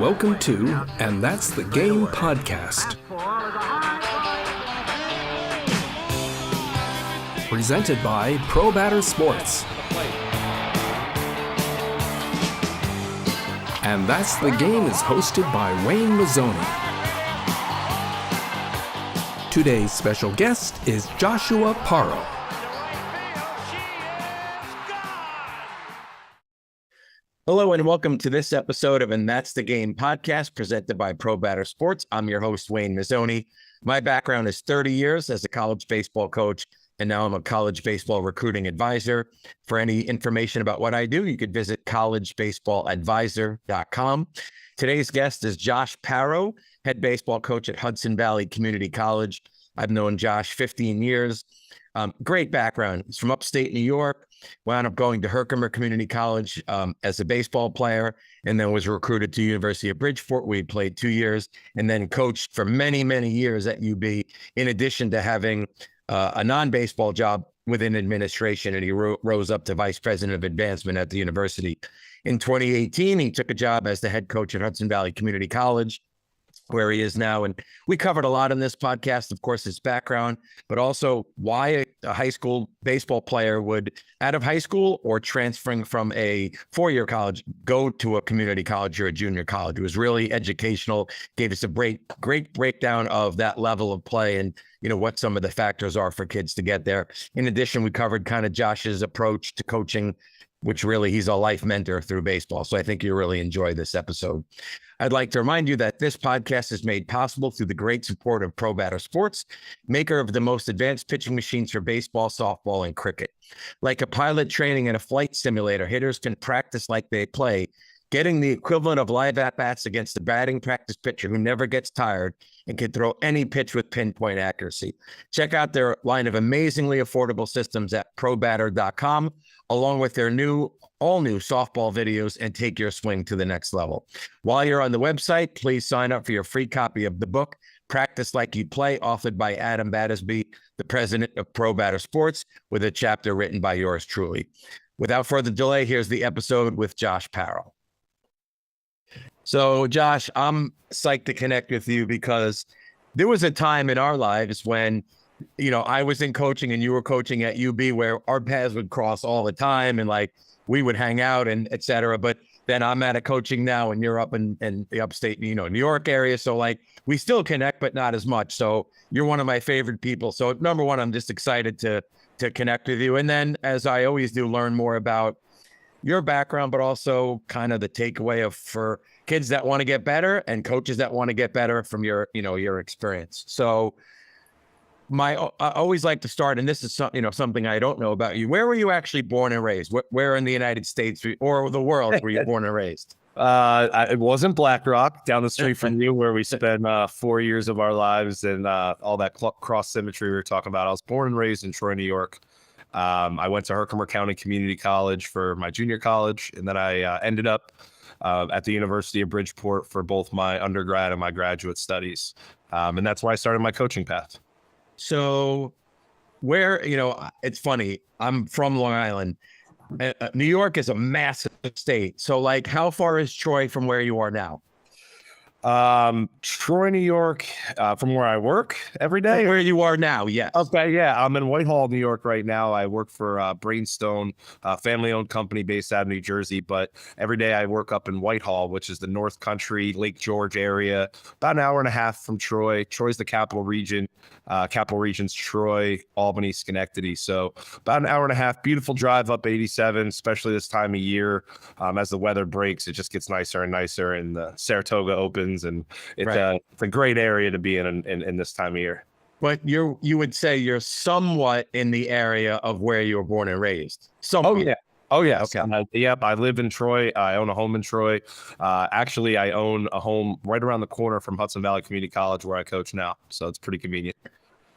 Welcome to And That's the Game podcast. Presented by ProBatter Sports. And That's the Game is hosted by Wayne Mazzoni. Today's special guest is Coach Parrow. Hello and welcome to this episode of And That's the Game podcast presented by ProBatter Sports. I'm your host, Wayne Mazzoni. My background is 30 years as a college baseball coach, and now I'm a college baseball recruiting advisor. For any information about what I do, you could visit collegebaseballadvisor.com. Today's guest is Coach Parrow, head baseball coach at Hudson Valley Community College. I've known Josh 15 years. Great background. He's from upstate New York. Wound up going to Herkimer Community College as a baseball player, and then was recruited to University of Bridgeport. We played 2 years and then coached for many, many years at UB, in addition to having a non-baseball job within administration, and he rose up to vice president of advancement at the university. In 2018, he took a job as the head coach at Hudson Valley Community College, where he is now. And we covered a lot in this podcast, of course, his background, but also why a high school baseball player would, out of high school or transferring from a four-year college, go to a community college or a junior college. It was really educational, gave us a great breakdown of that level of play and, you know, what some of the factors are for kids to get there. In addition, we covered kind of Josh's approach to coaching, which really he's a life mentor through baseball. So I think you'll really enjoy this episode. I'd like to remind you that this podcast is made possible through the great support of ProBatter Sports, maker of the most advanced pitching machines for baseball, softball, and cricket. Like a pilot training and a flight simulator, hitters can practice like they play, getting the equivalent of live at-bats against a batting practice pitcher who never gets tired and can throw any pitch with pinpoint accuracy. Check out their line of amazingly affordable systems at probatter.com, along with their all-new softball videos, and take your swing to the next level. While you're on the website, please sign up for your free copy of the book, Practice Like You Play, authored by Adam Battersby, the president of ProBatter Sports, with a chapter written by yours truly. Without further delay, here's the episode with Coach Parrow. So, Josh, I'm psyched to connect with you because there was a time in our lives when, you know, I was in coaching and you were coaching at UB, where our paths would cross all the time and like we would hang out and et cetera. But then I'm at a coaching now and you're up in the upstate, New York area. So like we still connect, but not as much. So you're one of my favorite people. So number one, I'm just excited to connect with you. And then, as I always do, learn more about your background, but also kind of the takeaway for kids that want to get better and coaches that want to get better from your experience. So I always like to start, and this is something I don't know about you. Where were you actually born and raised? Where in the United States or the world were you born and raised? It wasn't Black Rock, down the street from you, where we spent 4 years of our lives and all that cross symmetry we were talking about. I was born and raised in Troy, New York. I went to Herkimer County Community College for my junior college, and then I ended up at the University of Bridgeport for both my undergrad and my graduate studies. And that's why I started my coaching path. So where, it's funny, I'm from Long Island. New York is a massive state. So like, how far is Troy from where you are now? Troy, New York, from where I work every day. Where you are now, yes. Okay, yeah. I'm in Whitehall, New York right now. I work for Brainstone, a family-owned company based out of New Jersey, but every day I work up in Whitehall, which is the North Country, Lake George area, about an hour and a half from Troy. Troy's the capital region. Capital region's Troy, Albany, Schenectady. So about an hour and a half, beautiful drive up 87, especially this time of year. As the weather breaks, it just gets nicer and nicer, and Saratoga opens. And it's a great area to be in this time of year. But you would say you're somewhat in the area of where you were born and raised. Somewhat. Oh yeah. Okay. Yep. I live in Troy. I own a home in Troy. Actually, I own a home right around the corner from Hudson Valley Community College, where I coach now. So it's pretty convenient.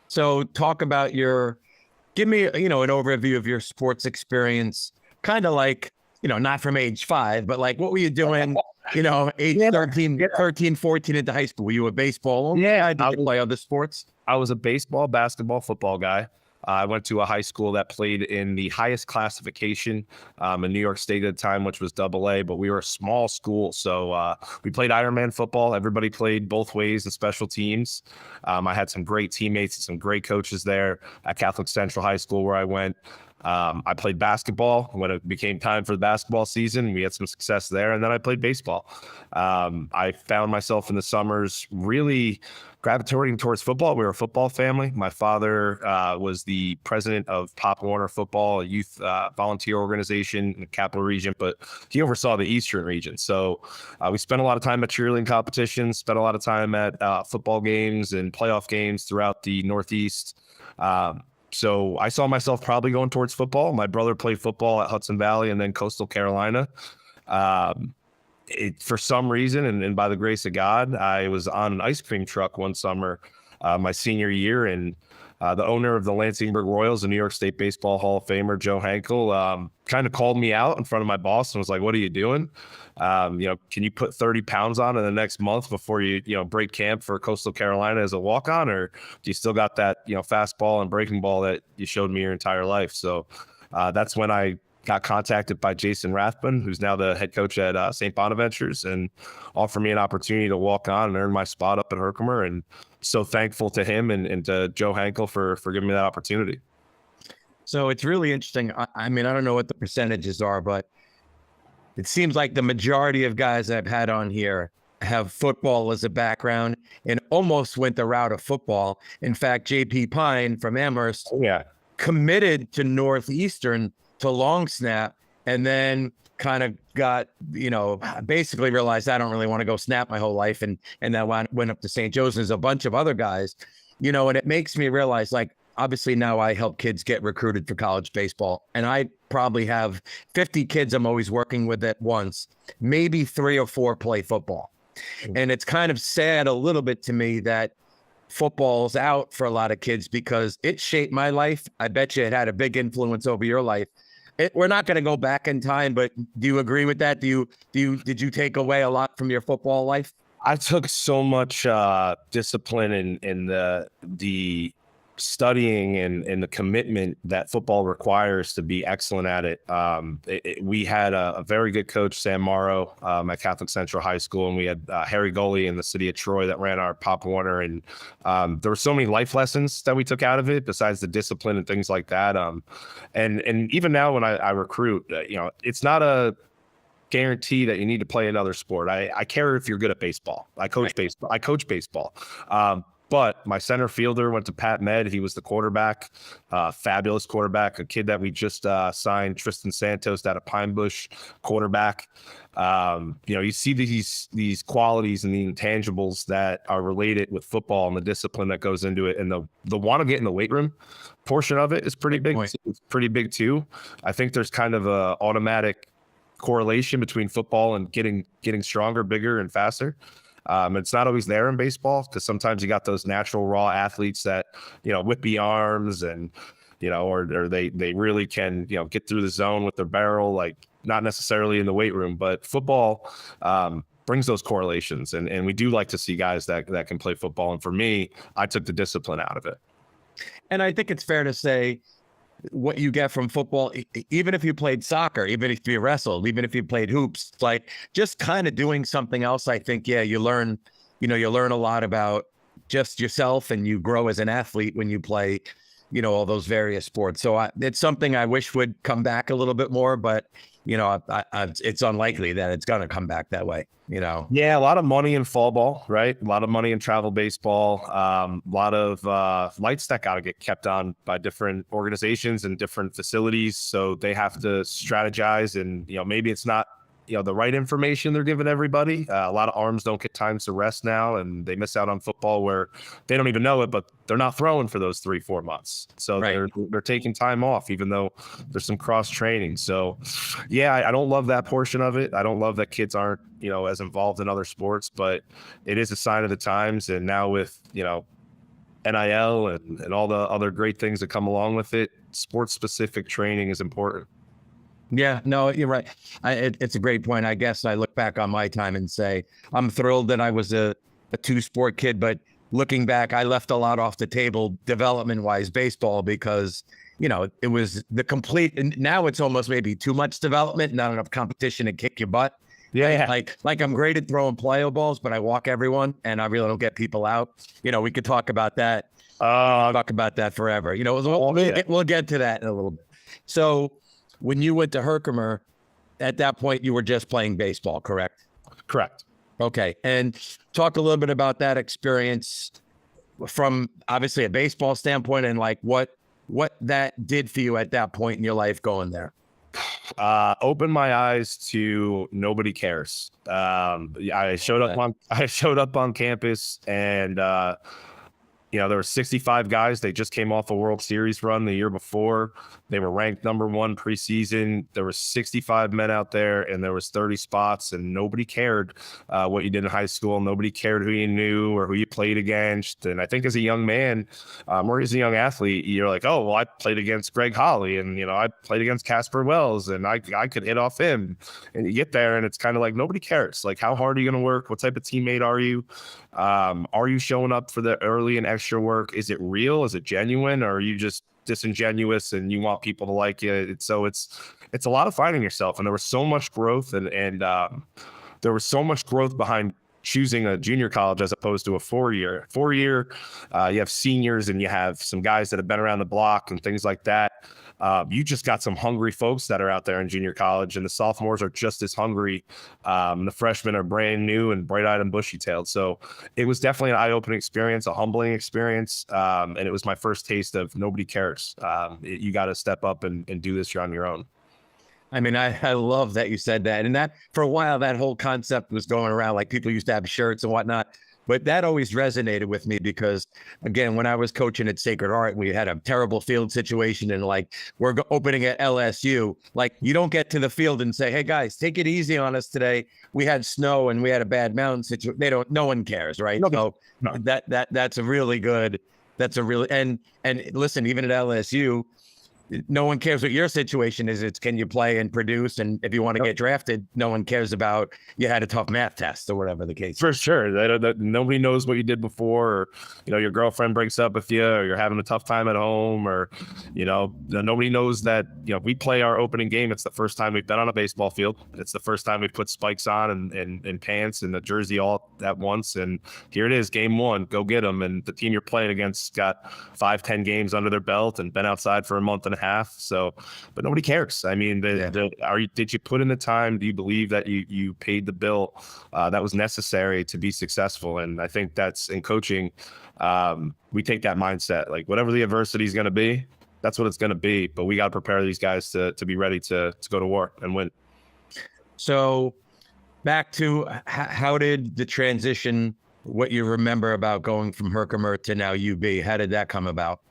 So talk about give me an overview of your sports experience, kind of like, not from age 5, but like, what were you doing? Age 13, 14 into high school. Were you a baseball? Yeah, I did play other sports. I was a baseball, basketball, football guy. I went to a high school that played in the highest classification in New York State at the time, which was AA, but we were a small school. So we played Ironman football. Everybody played both ways in special teams. I had some great teammates and some great coaches there at Catholic Central High School where I went. I played basketball when it became time for the basketball season. We had some success there. And then I played baseball. I found myself in the summers really gravitating towards football. We were a football family. My father was the president of Pop Warner Football, a youth volunteer organization in the Capital Region, but he oversaw the Eastern region. So we spent a lot of time at cheerleading competitions, spent a lot of time at football games and playoff games throughout the Northeast. So I saw myself probably going towards football. My brother played football at Hudson Valley and then Coastal Carolina. For some reason, and by the grace of God, I was on an ice cream truck one summer, my senior year, and the owner of the Lansingburg Royals, the New York State Baseball Hall of Famer, Joe Hankel, kind of called me out in front of my boss and was like, "What are you doing? Can you put 30 pounds on in the next month before you break camp for Coastal Carolina as a walk-on, or do you still got that, fastball and breaking ball that you showed me your entire life?" So that's when I got contacted by Jason Rathbun, who's now the head coach at St. Bonaventures, and offered me an opportunity to walk on and earn my spot up at Herkimer. And so thankful to him and to Joe Hankel for giving me that opportunity. So it's really interesting. I mean, I don't know what the percentages are, but it seems like the majority of guys I've had on here have football as a background and almost went the route of football. In fact, JP Pine from Amherst committed to Northeastern to long snap, and then kind of got, basically realized I don't really want to go snap my whole life. And that went up to St. Joe's. There's a bunch of other guys, and it makes me realize, like, obviously now I help kids get recruited for college baseball, and I probably have 50 kids I'm always working with at once. Maybe 3 or 4 play football. And it's kind of sad a little bit to me that football's out for a lot of kids because it shaped my life. I bet you it had a big influence over your life. We're not going to go back in time, but do you agree with that? Did you take away a lot from your football life? I took so much discipline in the studying and the commitment that football requires to be excellent at it. We had a very good coach, Sam Morrow, at Catholic Central High School, and we had Harry Goley in the city of Troy that ran our Pop Warner. And there were so many life lessons that we took out of it besides the discipline and things like that. And even now when I recruit, it's not a guarantee that you need to play another sport. I care if you're good at baseball. I coach baseball. I coach baseball. But my center fielder went to Pat Med. He was the quarterback, fabulous quarterback, a kid that we just signed, Tristan Santos, out of Pine Bush, quarterback. You see these qualities and the intangibles that are related with football and the discipline that goes into it. And the want to get in the weight room portion of it is pretty big. It's pretty big too. I think there's kind of a automatic correlation between football and getting stronger, bigger, and faster. It's not always there in baseball because sometimes you got those natural raw athletes that, whippy arms and, or they really can, get through the zone with their barrel, like not necessarily in the weight room, but football brings those correlations. And we do like to see guys that can play football. And for me, I took the discipline out of it. And I think it's fair to say what you get from football, even if you played soccer, even if you wrestled, even if you played hoops, like just kind of doing something else. I think, you learn a lot about just yourself, and you grow as an athlete when you play, all those various sports. So it's something I wish would come back a little bit more, but it's unlikely that it's going to come back that way, Yeah, a lot of money in fall ball, right? A lot of money in travel baseball. A lot of lights that got to get kept on by different organizations and different facilities. So they have to strategize, and maybe it's not the right information they're giving everybody. A lot of arms don't get times to rest now, and they miss out on football where they don't even know it, but they're not throwing for those 3-4 months. So they're taking time off, even though there's some cross training. So I don't love that portion of it. I don't love that kids aren't, as involved in other sports, but it is a sign of the times. And now with, NIL and all the other great things that come along with it, sports specific training is important. Yeah, no, you're right. It's a great point. I guess I look back on my time and say, I'm thrilled that I was a 2-sport kid, but looking back, I left a lot off the table development wise baseball because, it was the complete, and now it's almost maybe too much development, not enough competition to kick your butt. Yeah. Like I'm great at throwing plyo balls, but I walk everyone and I really don't get people out. We could talk about that. Talk about that forever. We'll get to that in a little bit. So when you went to Herkimer, at that point, you were just playing baseball, correct? Correct. Okay. And talk a little bit about that experience from obviously a baseball standpoint and like what that did for you at that point in your life going there. Opened my eyes to nobody cares. I showed up on campus and, there were 65 guys. They just came off a World Series run the year before. They were ranked #1 preseason. There were 65 men out there, and there was 30 spots, and nobody cared what you did in high school. Nobody cared who you knew or who you played against. And I think as a young man, or as a young athlete, you're like, oh, well, I played against Greg Holly, and I played against Casper Wells, and I could hit off him. And you get there, and it's kind of like nobody cares. Like, how hard are you going to work? What type of teammate are you? Are you showing up for the early and extra work? Is it real? Is it genuine? Or are you just disingenuous and you want people to like you? It's a lot of finding yourself. And there was so much growth and there was so much growth behind choosing a junior college as opposed to a 4-year. You have seniors and you have some guys that have been around the block and things like that. You just got some hungry folks that are out there in junior college, and the sophomores are just as hungry. The freshmen are brand new and bright-eyed and bushy-tailed. So it was definitely an eye-opening experience, a humbling experience, and it was my first taste of nobody cares. You got to step up and do this on your own. I mean, I love that you said that. And that for a while, that whole concept was going around, like people used to have shirts and whatnot. But that always resonated with me because, again, when I was coaching at Sacred Heart, we had a terrible field situation and like we're opening at LSU. Like you don't get to the field and say, hey, guys, take it easy on us today. We had snow and we had a bad mountain situation. No one cares, right? No. That's a really good. And listen, even at LSU, no one cares what your situation is. It's can you play and produce? And if you want to get drafted, no one cares about you had a tough math test or whatever the case. For sure. Nobody knows what you did before, or, your girlfriend breaks up with you, or you're having a tough time at home, or, nobody knows that, we play our opening game. It's the first time we've been on a baseball field. It's the first time we put spikes on and pants and a jersey all at once. And here it is, game 1, go get them. And the team you're playing against got 5-10 games under their belt and been outside for a month and a half. So, but nobody cares. I mean, did you put in the time? Do you believe that you paid the bill that was necessary to be successful? And I think that's in coaching. We take that mindset, like whatever the adversity is going to be, that's what it's going to be. But we got to prepare these guys to be ready to go to war and win. So back to how did the transition, what you remember about going from Herkimer to now UB, how did that come about?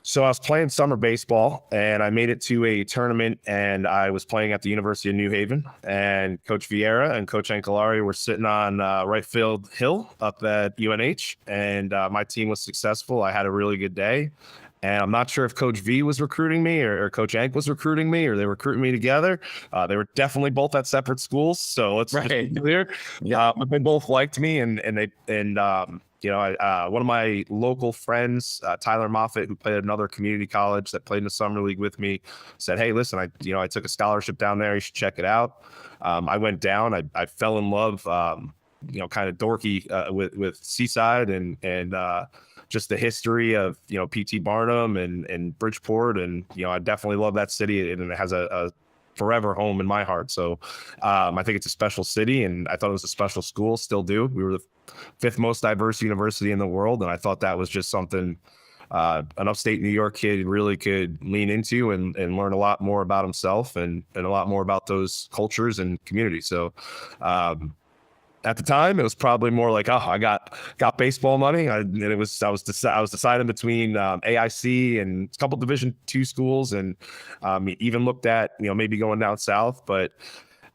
So I was playing summer baseball and I made it to a tournament, and I was playing at the University of New Haven, and Coach Vieira and Coach Ancolari were sitting on right field hill up at UNH, and my team was successful. I had a really good day. And I'm not sure if Coach V was recruiting me or Coach Ank was recruiting me, or they were recruiting me together. They were definitely both at separate schools. So let's just be clear. Yeah, they both liked me, and one of my local friends, Tyler Moffitt, who played at another community college that played in the summer league with me, said, hey, listen, I took a scholarship down there. You should check it out. I went down. I fell in love, kind of dorky with Seaside and just the history of, P.T. Barnum and Bridgeport. And, I definitely love that city, and it has a forever home in my heart. So I think it's a special city, and I thought it was a special school, still do. We were the 5th most diverse university in the world, and I thought that was just something an upstate New York kid really could lean into and learn a lot more about himself and a lot more about those cultures and communities. So at the time, it was probably more like, oh, I got baseball money, I was deciding between AIC and a couple Division II schools, and even looked at maybe going down south, but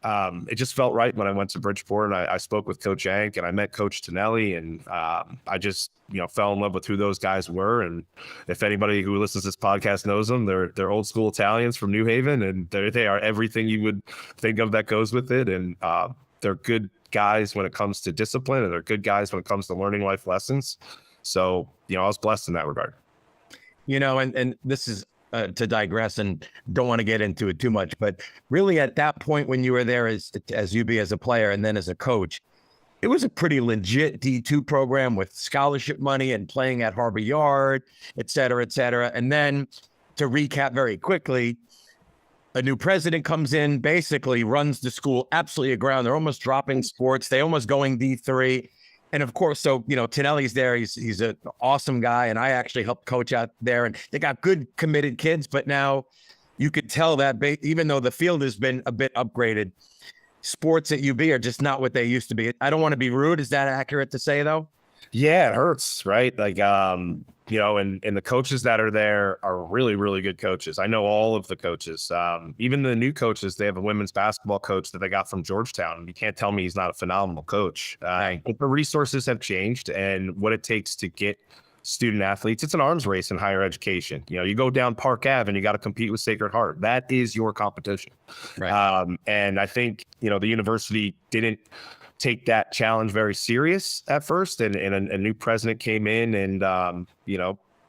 it just felt right when I went to Bridgeport, and I spoke with Coach Ank, and I met Coach Tonelli, and I just fell in love with who those guys were. And if anybody who listens to this podcast knows them, they're old school Italians from New Haven, and they are everything you would think of that goes with it, and they're good guys when it comes to discipline, and they're good guys when it comes to learning life lessons. So, I was blessed in that regard. And this is to digress and don't want to get into it too much, but really at that point when you were there as UB as a player and then as a coach, it was a pretty legit D2 program with scholarship money and playing at Harbor Yard, et cetera, et cetera. And then to recap very quickly, a new president comes in, basically runs the school absolutely aground. They're almost dropping sports. They almost going D3. And of course, so, Tonelli's there. He's an awesome guy. And I actually helped coach out there. And they got good, committed kids. But now you could tell that even though the field has been a bit upgraded, sports at UB are just not what they used to be. I don't want to be rude. Is that accurate to say, though? Yeah, it hurts, right? Like, and the coaches that are there are really, really good coaches. I know all of the coaches. Even the new coaches, they have a women's basketball coach that they got from Georgetown. You can't tell me he's not a phenomenal coach. But the resources have changed, and what it takes to get student athletes, it's an arms race in higher education. You go down Park Ave and you got to compete with Sacred Heart. That is your competition. Right. And I think, the university didn't take that challenge very serious at first. And a new president came in and,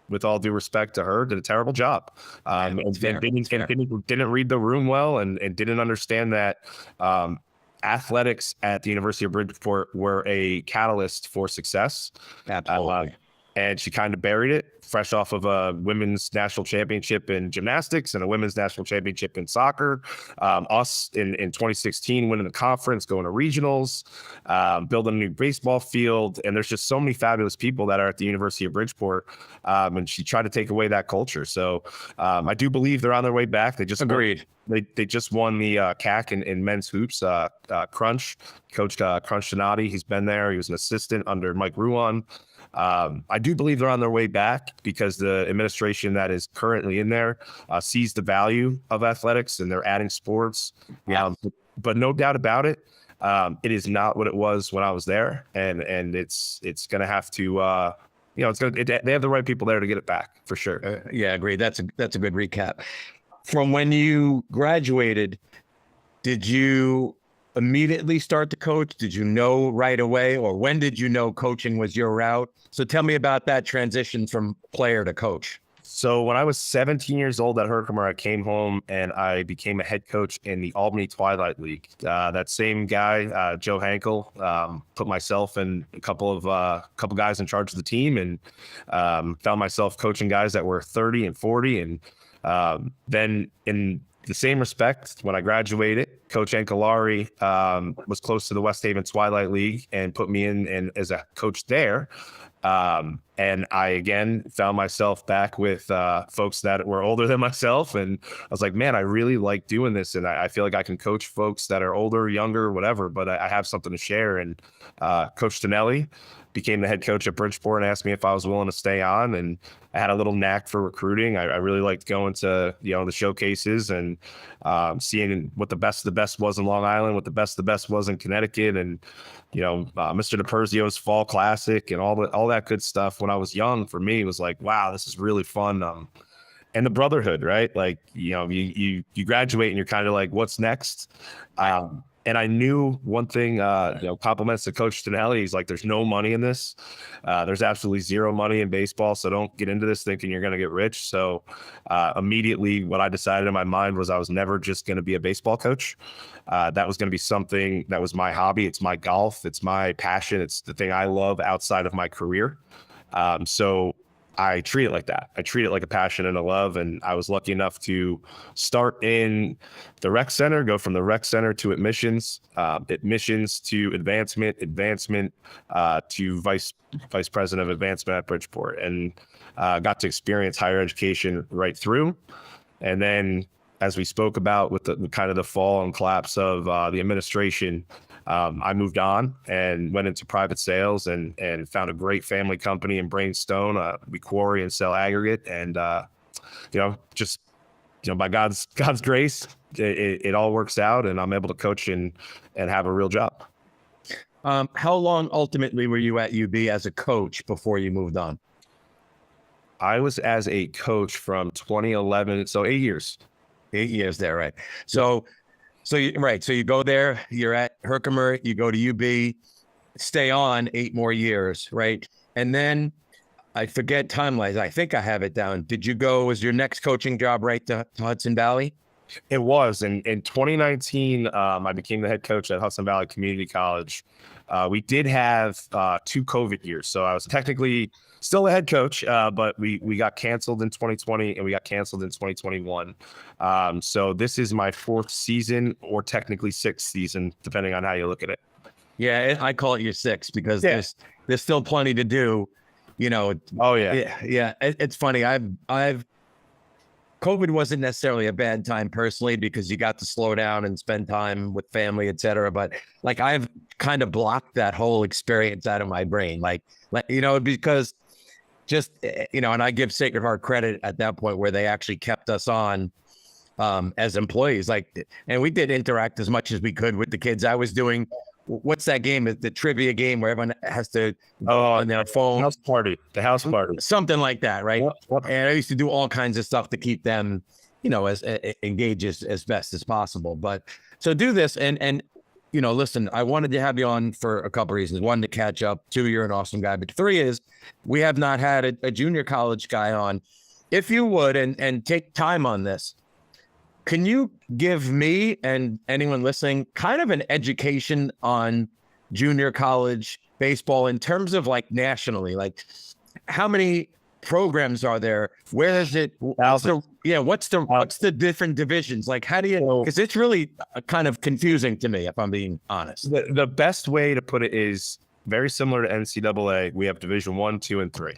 with all due respect to her, did a terrible job. Didn't read the room well and didn't understand that athletics at the University of Bridgeport were a catalyst for success. Absolutely. And she kind of buried it, fresh off of a women's national championship in gymnastics and a women's national championship in soccer. Us in 2016 winning the conference, going to regionals, building a new baseball field. And there's just so many fabulous people that are at the University of Bridgeport. And she tried to take away that culture. So I do believe they're on their way back. They just agreed. They just won the CAC in men's hoops. Crunch, Coach Crunch Donati, he's been there. He was an assistant under Mike Ruan. I do believe they're on their way back because the administration that is currently in there sees the value of athletics and they're adding sports. But no doubt about it, it is not what it was when I was there, and it's going to have to. They have the right people there to get it back for sure. Yeah, agreed. That's a good recap. From when you graduated, did you immediately start to coach? Did you know right away, or when did you know coaching was your route? So tell me about that transition from player to coach. So when I was 17 years old at Herkimer, I came home and I became a head coach in the Albany Twilight League. That same guy, Joe Hankel, put myself and a couple guys in charge of the team, and found myself coaching guys that were 30 and 40. And then in the same respect, when I graduated, Coach Ancolari was close to the West Haven Twilight League and put me in as a coach there. And I, again, found myself back with folks that were older than myself. And I was like, man, I really like doing this. And I feel like I can coach folks that are older, younger, whatever, but I have something to share. And Coach Tonelli became the head coach at Bridgeport and asked me if I was willing to stay on. And I had a little knack for recruiting. I really liked going to, the showcases and seeing what the best of the best was in Long Island, what the best of the best was in Connecticut, and, Mr. DiPerzio's Fall Classic and all that good stuff. When I was young, for me, it was like, wow, this is really fun. And the brotherhood, right? Like, you graduate and you're kind of like, what's next? And I knew one thing, compliments to Coach Tonelli. He's like, there's no money in this. There's absolutely zero money in baseball. So don't get into this thinking you're going to get rich. So immediately what I decided in my mind was I was never just going to be a baseball coach. That was going to be something that was my hobby. It's my golf. It's my passion. It's the thing I love outside of my career. So I treat it like that. I treat it like a passion and a love. And I was lucky enough to start in the rec center, go from the rec center to admissions to advancement to vice president of advancement at Bridgeport, and got to experience higher education right through. And then, as we spoke about with the kind of the fall and collapse of the administration, I moved on and went into private sales and found a great family company in Brainstone. We quarry and sell aggregate, and by God's grace, it all works out, and I'm able to coach and have a real job. How long ultimately were you at UB as a coach before you moved on? I was as a coach from 2011, so 8 years. 8 years there, right? So you go there, you're at Herkimer, you go to UB, stay on 8 more years, right? And then I forget timelines. I think I have it down. Did you go, was your next coaching job right to Hudson Valley? It was in 2019. I became the head coach at Hudson Valley Community College. We did have 2 COVID years, so I was technically still a head coach, but we got canceled in 2020 and we got canceled in 2021. So this is my 4th season, or technically 6th season, depending on how you look at it. Yeah, I call it your 6 because there's still plenty to do. You know. Oh yeah. Yeah. It's funny. I've COVID wasn't necessarily a bad time personally because you got to slow down and spend time with family, et cetera. But like I've kind of blocked that whole experience out of my brain, like, you know, because just, you know, and I give Sacred Heart credit at that point where they actually kept us on as employees, like, and we did interact as much as we could with the kids. I was doing, what's that game? The trivia game where everyone has to on their phone. The house party. Something like that, right? What? And I used to do all kinds of stuff to keep them, you know, as engaged as best as possible. But so do this and you know, listen, I wanted to have you on for a couple of reasons. 1, to catch up. 2, you're an awesome guy. But 3 is we have not had a junior college guy on. If you would, and take time on this, can you give me and anyone listening kind of an education on junior college baseball in terms of like nationally, like how many programs are there? Where is it? What's the different divisions? Like, how do you, because it's really kind of confusing to me, if I'm being honest. The best way to put it is very similar to NCAA. We have Division 1, 2, and 3.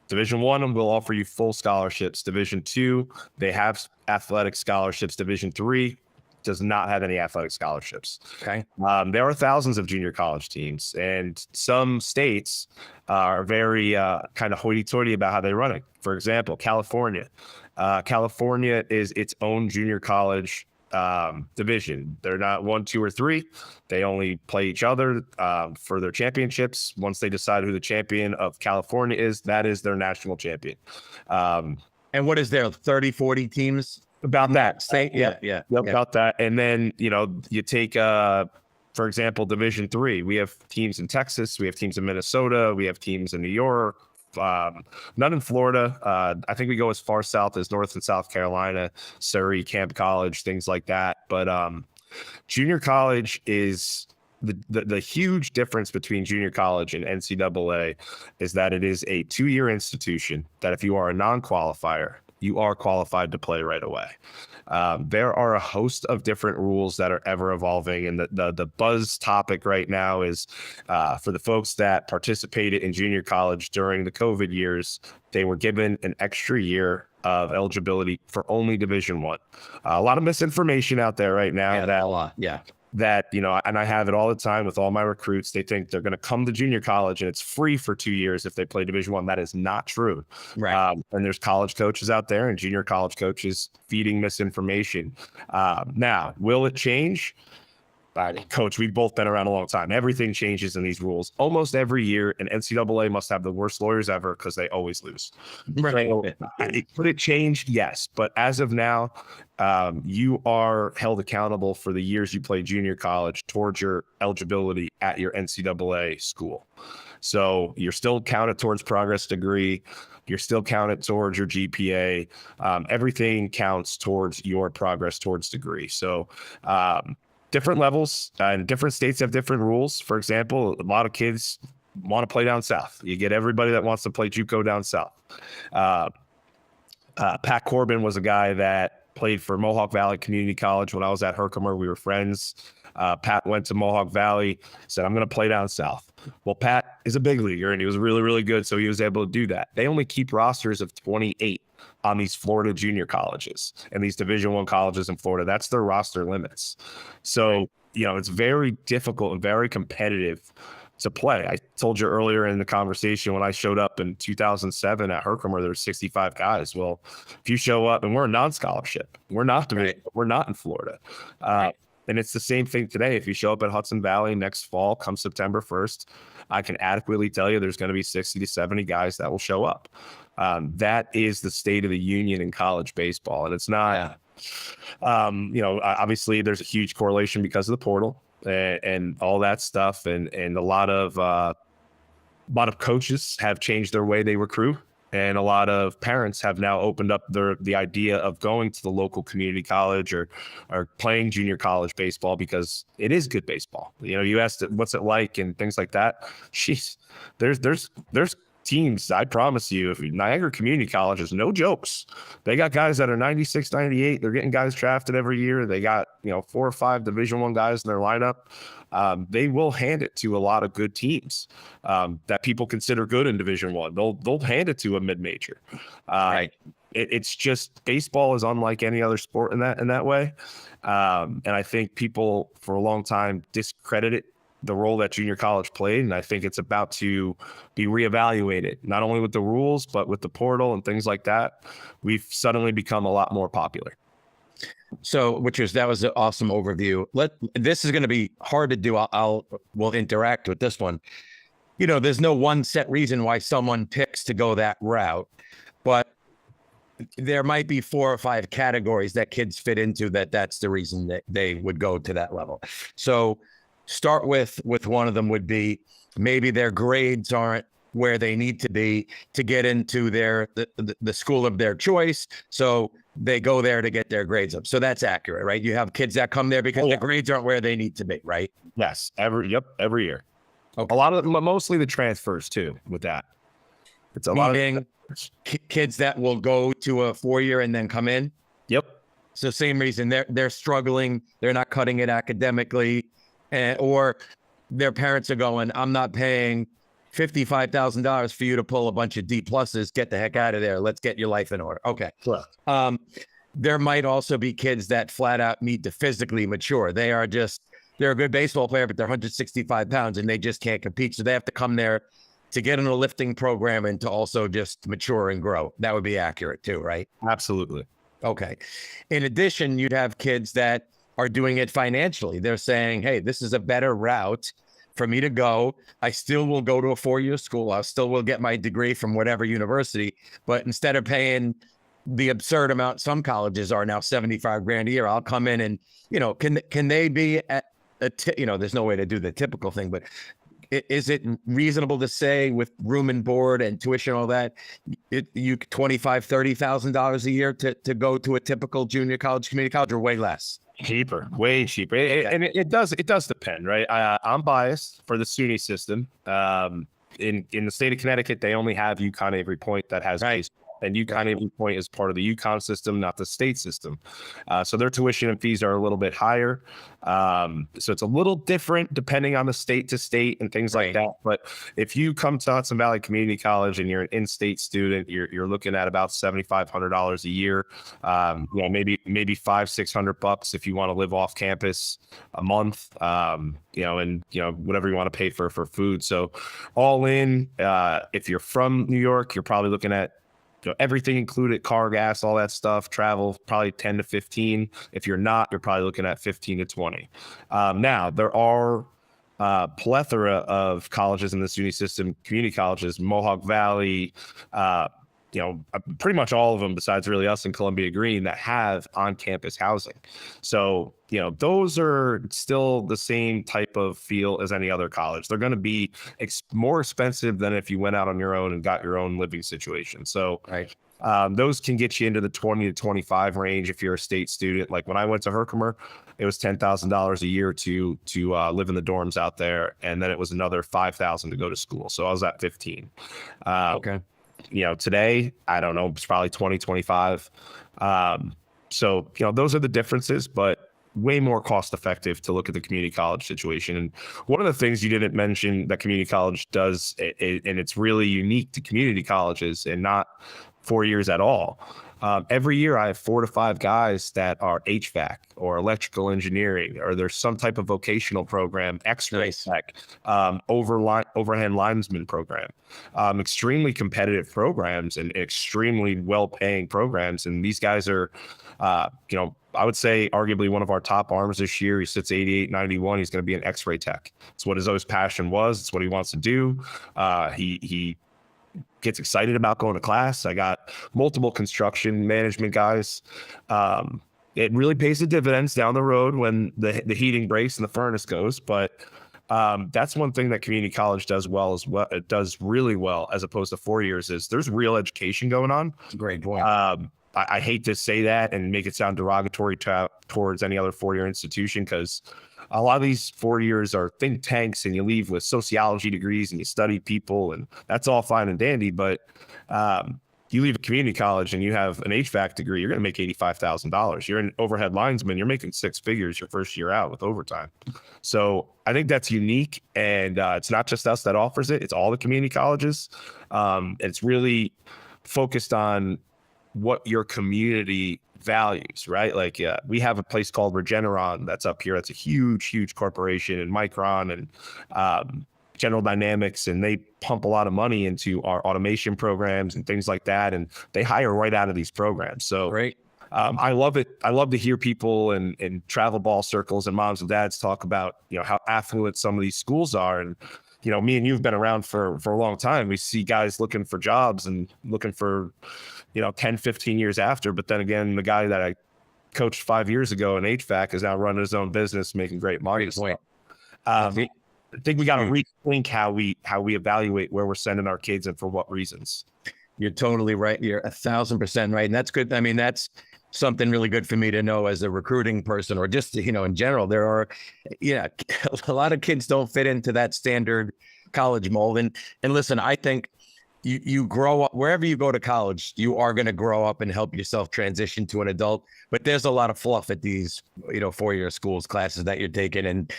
Division 1 will offer you full scholarships. Division 2, they have athletic scholarships. Division 3 does not have any athletic scholarships. Okay. There are thousands of junior college teams, and some states are very kind of hoity-toity about how they run it. For example, California. California is its own junior college division. They're not 1, 2, or 3. They only play each other for their championships. Once they decide who the champion of California is, that is their national champion. And what is there, 30, 40 teams? About that. Yeah. About that. And then, you know, you take, for example, Division 3. We have teams in Texas. We have teams in Minnesota. We have teams in New York. None in Florida. I think we go as far south as North and South Carolina, Surrey, Camp College, things like that. But junior college is the huge difference between junior college and NCAA is that it is a 2-year institution that if you are a non-qualifier, you are qualified to play right away. There are a host of different rules that are ever evolving. And the buzz topic right now is for the folks that participated in junior college during the COVID years, they were given an extra year of eligibility for only Division 1. A lot of misinformation out there right now. A lot. Yeah. That, you know, and I have it all the time with all my recruits. They think they're going to come to junior college and it's free for 2 years if they play Division 1. That is not true. Right. And there's college coaches out there and junior college coaches feeding misinformation. Now, will it change? Coach, we've both been around a long time. Everything changes in these rules almost every year, and NCAA must have the worst lawyers ever because they always lose. Right. So, could it change? Yes. But as of now, you are held accountable for the years you play junior college towards your eligibility at your NCAA school. So you're still counted towards progress degree. You're still counted towards your GPA. Everything counts towards your progress towards degree. So, different levels and different states have different rules. For example, a lot of kids want to play down south. You get everybody that wants to play JUCO down south. Pat Corbin was a guy that played for Mohawk Valley Community College when I was at Herkimer. We were friends. Pat went to Mohawk Valley, said, I'm going to play down south. Well, Pat is a big leaguer and he was really, really good. So he was able to do that. They only keep rosters of 28 on these Florida junior colleges and these Division I colleges in Florida. That's their roster limits. So, you know, it's very difficult and very competitive to play. I told you earlier in the conversation when I showed up in 2007 at Herkimer, there were 65 guys. Well, if you show up and we're a non-scholarship, we're not we're not in Florida. And it's the same thing today. If you show up at Hudson Valley next fall, come September 1st, I can adequately tell you there's going to be 60 to 70 guys that will show up. That is the state of the union in college baseball. And it's not, you know, obviously there's a huge correlation because of the portal and all that stuff and a lot of A lot of coaches have changed their way they recruit, and a lot of parents have now opened up the idea of going to the local community college or playing junior college baseball because it is good baseball. You know, you asked what's it like and things like that. Jeez, there's teams, I promise you, if Niagara Community College is no jokes. They got guys that are 96, 98. They're getting guys drafted every year. They got, 4 or 5 Division I guys in their lineup. They will hand it to a lot of good teams that people consider good in Division I. They'll hand it to a mid-major. Right. It's just baseball is unlike any other sport in that way. And I think people for a long time discredited the role that junior college played. And I think it's about to be reevaluated, not only with the rules, but with the portal and things like that. We've suddenly become a lot more popular. So, that was an awesome overview. This is going to be hard to do. We'll interact with this one. There's no one set reason why someone picks to go that route, but there might be 4 or 5 categories that kids fit into that's the reason that they would go to that level. So start with one of them would be maybe their grades aren't where they need to be to get into the school of their choice. So they go there to get their grades up. So that's accurate, right? You have kids that come there because their grades aren't where they need to be, right? Yes. Every year. Okay. A lot of mostly the transfers too with that. It's a lot of kids that will go to a 4-year and then come in. Yep. So same reason they're struggling. They're not cutting it academically, or their parents are going, I'm not paying $55,000 for you to pull a bunch of D pluses. Get the heck out of there. Let's get your life in order. Okay. Sure. There might also be kids that flat out need to physically mature. They're a good baseball player, but they're 165 pounds and they just can't compete. So they have to come there to get in a lifting program and to also just mature and grow. That would be accurate too, right? Absolutely. Okay. In addition, you'd have kids that are doing it financially. They're saying, hey, this is a better route for me to go. I still will go to a 4-year school. I still will get my degree from whatever university, but instead of paying the absurd amount some colleges are now, 75 grand a year, I'll come in and, can they be at there's no way to do the typical thing, but is it reasonable to say with room and board and tuition, all that, you $25,000, $30,000 a year to go to a typical junior college, community college, or way less? Cheaper, way cheaper. And it does depend, right? I'm biased for the SUNY system. In the state of Connecticut, they only have UConn Avery Point that has baseball. And UConn Avery Point is part of the UConn system, not the state system. So their tuition and fees are a little bit higher. So it's a little different depending on the state to state and things like that. But if you come to Hudson Valley Community College and you're an in-state student, you're looking at about $7,500 a year. Maybe $500-$600 if you want to live off campus a month. Whatever you want to pay for food. So all in, if you're from New York, you're probably looking at everything included, car, gas, all that stuff, travel, probably 10 to 15. If you're not, you're probably looking at 15 to 20. Now, there are plethora of colleges in the SUNY system, community colleges, Mohawk Valley, pretty much all of them besides really us and Columbia Green that have on-campus housing. So, those are still the same type of feel as any other college. They're going to be more expensive than if you went out on your own and got your own living situation. So those can get you into the 20 to 25 range if you're a state student. Like when I went to Herkimer, it was $10,000 a year to live in the dorms out there. And then it was another $5,000 to go to school. So I was at 15. Okay. Today, I don't know, it's probably 20, 25. So, those are the differences, but way more cost effective to look at the community college situation. And one of the things you didn't mention that community college does, and it's really unique to community colleges and not 4 years at all. Every year I have 4 to 5 guys that are HVAC or electrical engineering, or there's some type of vocational program, X-ray tech, overhand linesman program, extremely competitive programs and extremely well-paying programs. And these guys are, I would say arguably one of our top arms this year. He sits 88, 91. He's going to be an X-ray tech. It's what his passion was. It's what he wants to do. He gets excited about going to class. I got multiple construction management guys. It really pays the dividends down the road when the heating breaks and the furnace goes. But That's one thing that community college does well as well. It does really well as opposed to 4 years is there's real education going on. Great point. I hate to say that and make it sound derogatory towards any other 4-year institution, because a lot of these 4 years are think tanks and you leave with sociology degrees and you study people and that's all fine and dandy. But you leave a community college and you have an HVAC degree, you're going to make $85,000. You're an overhead linesman, you're making 6 figures your first year out with overtime. So I think that's unique. And it's not just us that offers it. It's all the community colleges. It's really focused on what your community values, right? Like we have a place called Regeneron that's up here. That's a huge corporation, and Micron and General Dynamics, and they pump a lot of money into our automation programs and things like that. And they hire right out of these programs. So Great. I love it. I love to hear people in travel ball circles and moms and dads talk about, how affluent some of these schools are. And, me and you've been around for a long time. We see guys looking for jobs and looking for, 10, 15 years after. But then again, the guy that I coached 5 years ago in HVAC is now running his own business, making great money. So, I think we got to rethink how we evaluate where we're sending our kids and for what reasons. You're totally right. You're 1,000% right. And that's good. I mean, that's something really good for me to know as a recruiting person, or just, in general. There are, a lot of kids don't fit into that standard college mold. And listen, I think you grow up wherever you go to college, you are going to grow up and help yourself transition to an adult. But there's a lot of fluff at these, 4-year schools classes that you're taking, and,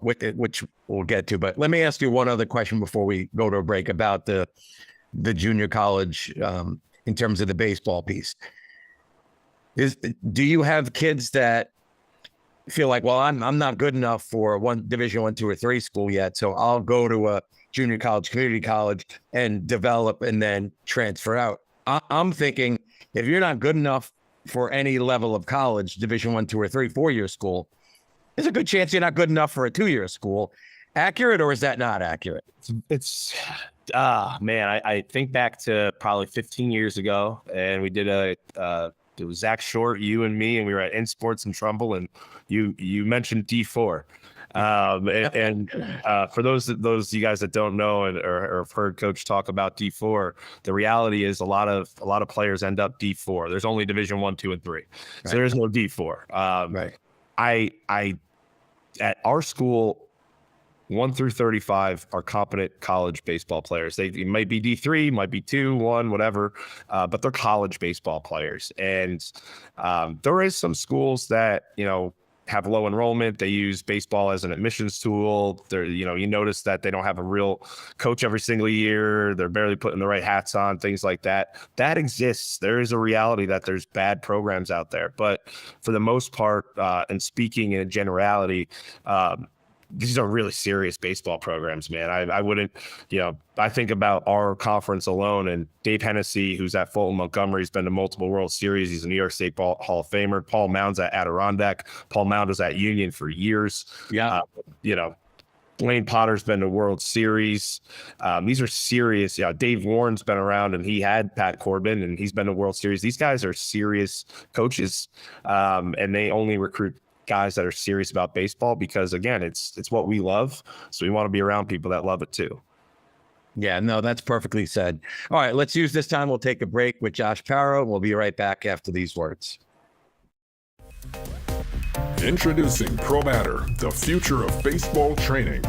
which we'll get to. But let me ask you one other question before we go to a break about the junior college in terms of the baseball piece. Do you have kids that feel like, well, I'm not good enough for one Division 1, 2, or 3 school yet, so I'll go to a junior college, community college, and develop and then transfer out? I'm thinking, if you're not good enough for any level of college, Division 1, 2, or 3, 4-year school, there's a good chance you're not good enough for a 2-year school. Accurate, or is that not accurate? It's man, I think back to probably 15 years ago, and we did it was Zach Short, you and me, and we were at In Sports in Trumbull, and you mentioned D4. For those of you guys that don't know or have heard Coach talk about D4, the reality is a lot of players end up D4. There's only Division 1, 2, and 3, so there's no D4. Right. I at our school, 1 through 35 are competent college baseball players. They might be D3, might be 2, 1, whatever, but they're college baseball players. And there is some schools that, have low enrollment. They use baseball as an admissions tool. They're, you notice that they don't have a real coach every single year. They're barely putting the right hats on, things like that. That exists. There is a reality that there's bad programs out there. But for the most part, and speaking in generality, these are really serious baseball programs, man. I wouldn't, I think about our conference alone, and Dave Hennessy, who's at Fulton Montgomery, has been to multiple World Series. He's a New York State Hall of Famer. Paul Mound's at Adirondack. Paul Mound was at Union for years. Yeah. Lane Potter's been to World Series. These are serious. Dave Warren's been around, and he had Pat Corbin, and he's been to World Series. These guys are serious coaches, and they only recruit guys that are serious about baseball because, again, it's what we love. So we want to be around people that love it too. Yeah, no, that's perfectly said. All right, let's use this time. We'll take a break with Josh Parrow. We'll be right back after these words. Introducing ProBatter, the future of baseball training.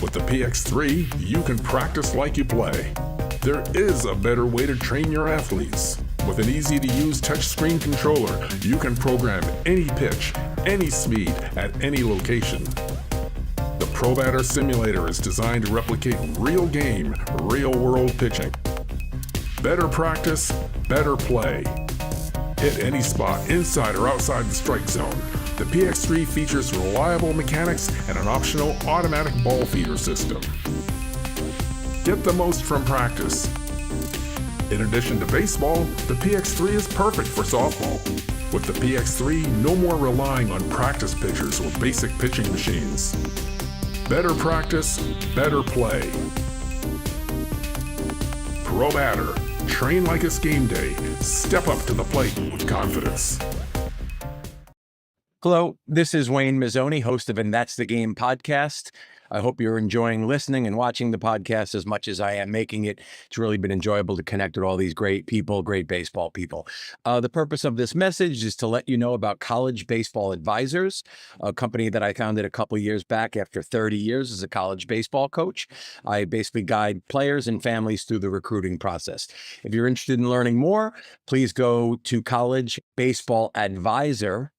With the PX3, you can practice like you play. There is a better way to train your athletes. With an easy-to-use touchscreen controller, you can program any pitch, any speed, at any location. The ProBatter simulator is designed to replicate real game, real-world pitching. Better practice, better play. Hit any spot inside or outside the strike zone. The PX3 features reliable mechanics and an optional automatic ball feeder system. Get the most from practice. In addition to baseball, the PX3 is perfect for softball. With the PX3, no more relying on practice pitchers or basic pitching machines. Better practice, better play. ProBatter. Train like it's game day. Step up to the plate with confidence. Hello, this is Wayne Mazzoni, host of And That's the Game podcast. I hope you're enjoying listening and watching the podcast as much as I am making it. It's really been enjoyable to connect with all these great people, great baseball people. The purpose of this message is to let you know about College Baseball Advisors, a company that I founded a couple years back after 30 years as a college baseball coach. I basically guide players and families through the recruiting process. If you're interested in learning more, please go to collegebaseballadvisor.com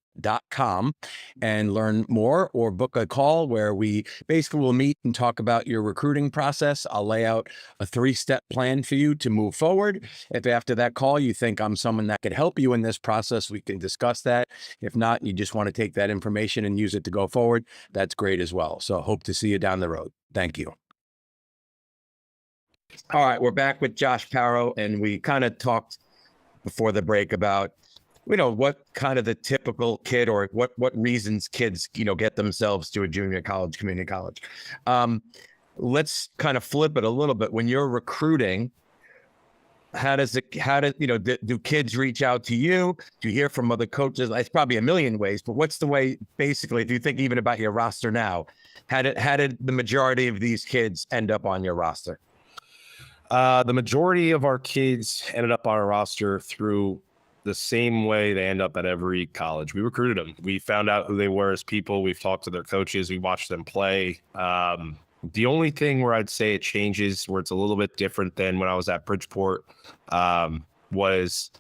and learn more, or book a call where we basically will meet and talk about your recruiting process. I'll lay out a 3-step plan for you to move forward. If after that call you think I'm someone that could help you in this process, we can discuss that. If not, you just want to take that information and use it to go forward, that's great as well. So hope to see you down the road. Thank you. All right, we're back with Josh Parrow, and we kind of talked before the break about what kind of the typical kid, or what reasons kids, get themselves to a junior college, community college. Let's kind of flip it a little bit. When you're recruiting, do kids reach out to you? Do you hear from other coaches? It's probably a million ways, but what's the way, basically, if you think even about your roster now, how did the majority of these kids end up on your roster? The majority of our kids ended up on our roster through the same way they end up at every college. We recruited them. We found out who they were as people. We've talked to their coaches. We watched them play. The only thing where I'd say it changes, where it's a little bit different than when I was at Bridgeport, was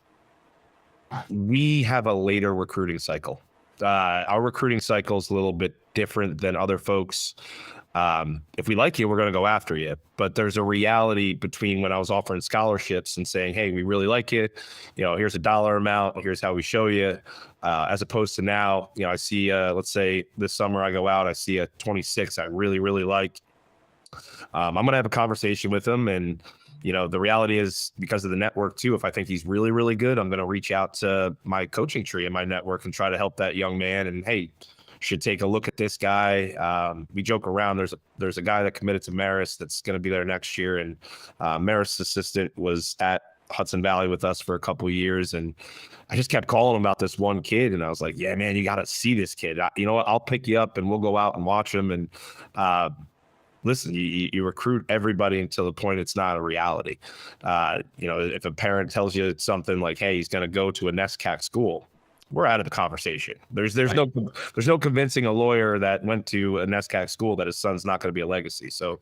we have a later recruiting cycle. Our recruiting cycle is a little bit different than other folks. If we like you, we're going to go after you. But there's a reality between when I was offering scholarships and saying, hey, we really like you. Here's a dollar amount. Here's how we show you. As opposed to now, I see, let's say this summer I go out, I see a 26 I really, really like. I'm going to have a conversation with him. And, the reality is, because of the network too, if I think he's really, really good, I'm going to reach out to my coaching tree and my network and try to help that young man. And, hey, should take a look at this guy. We joke around. There's a guy that committed to Marist that's going to be there next year, and Marist's assistant was at Hudson Valley with us for a couple of years, and I just kept calling him about this one kid, and I was like, "Yeah, man, you got to see this kid. You know what? I'll pick you up, and we'll go out and watch him." And listen, you recruit everybody until the point it's not a reality. If a parent tells you something like, "Hey, he's going to go to a NESCAC school," we're out of the conversation. There's no convincing a lawyer that went to a NESCAC school that his son's not going to be a legacy. So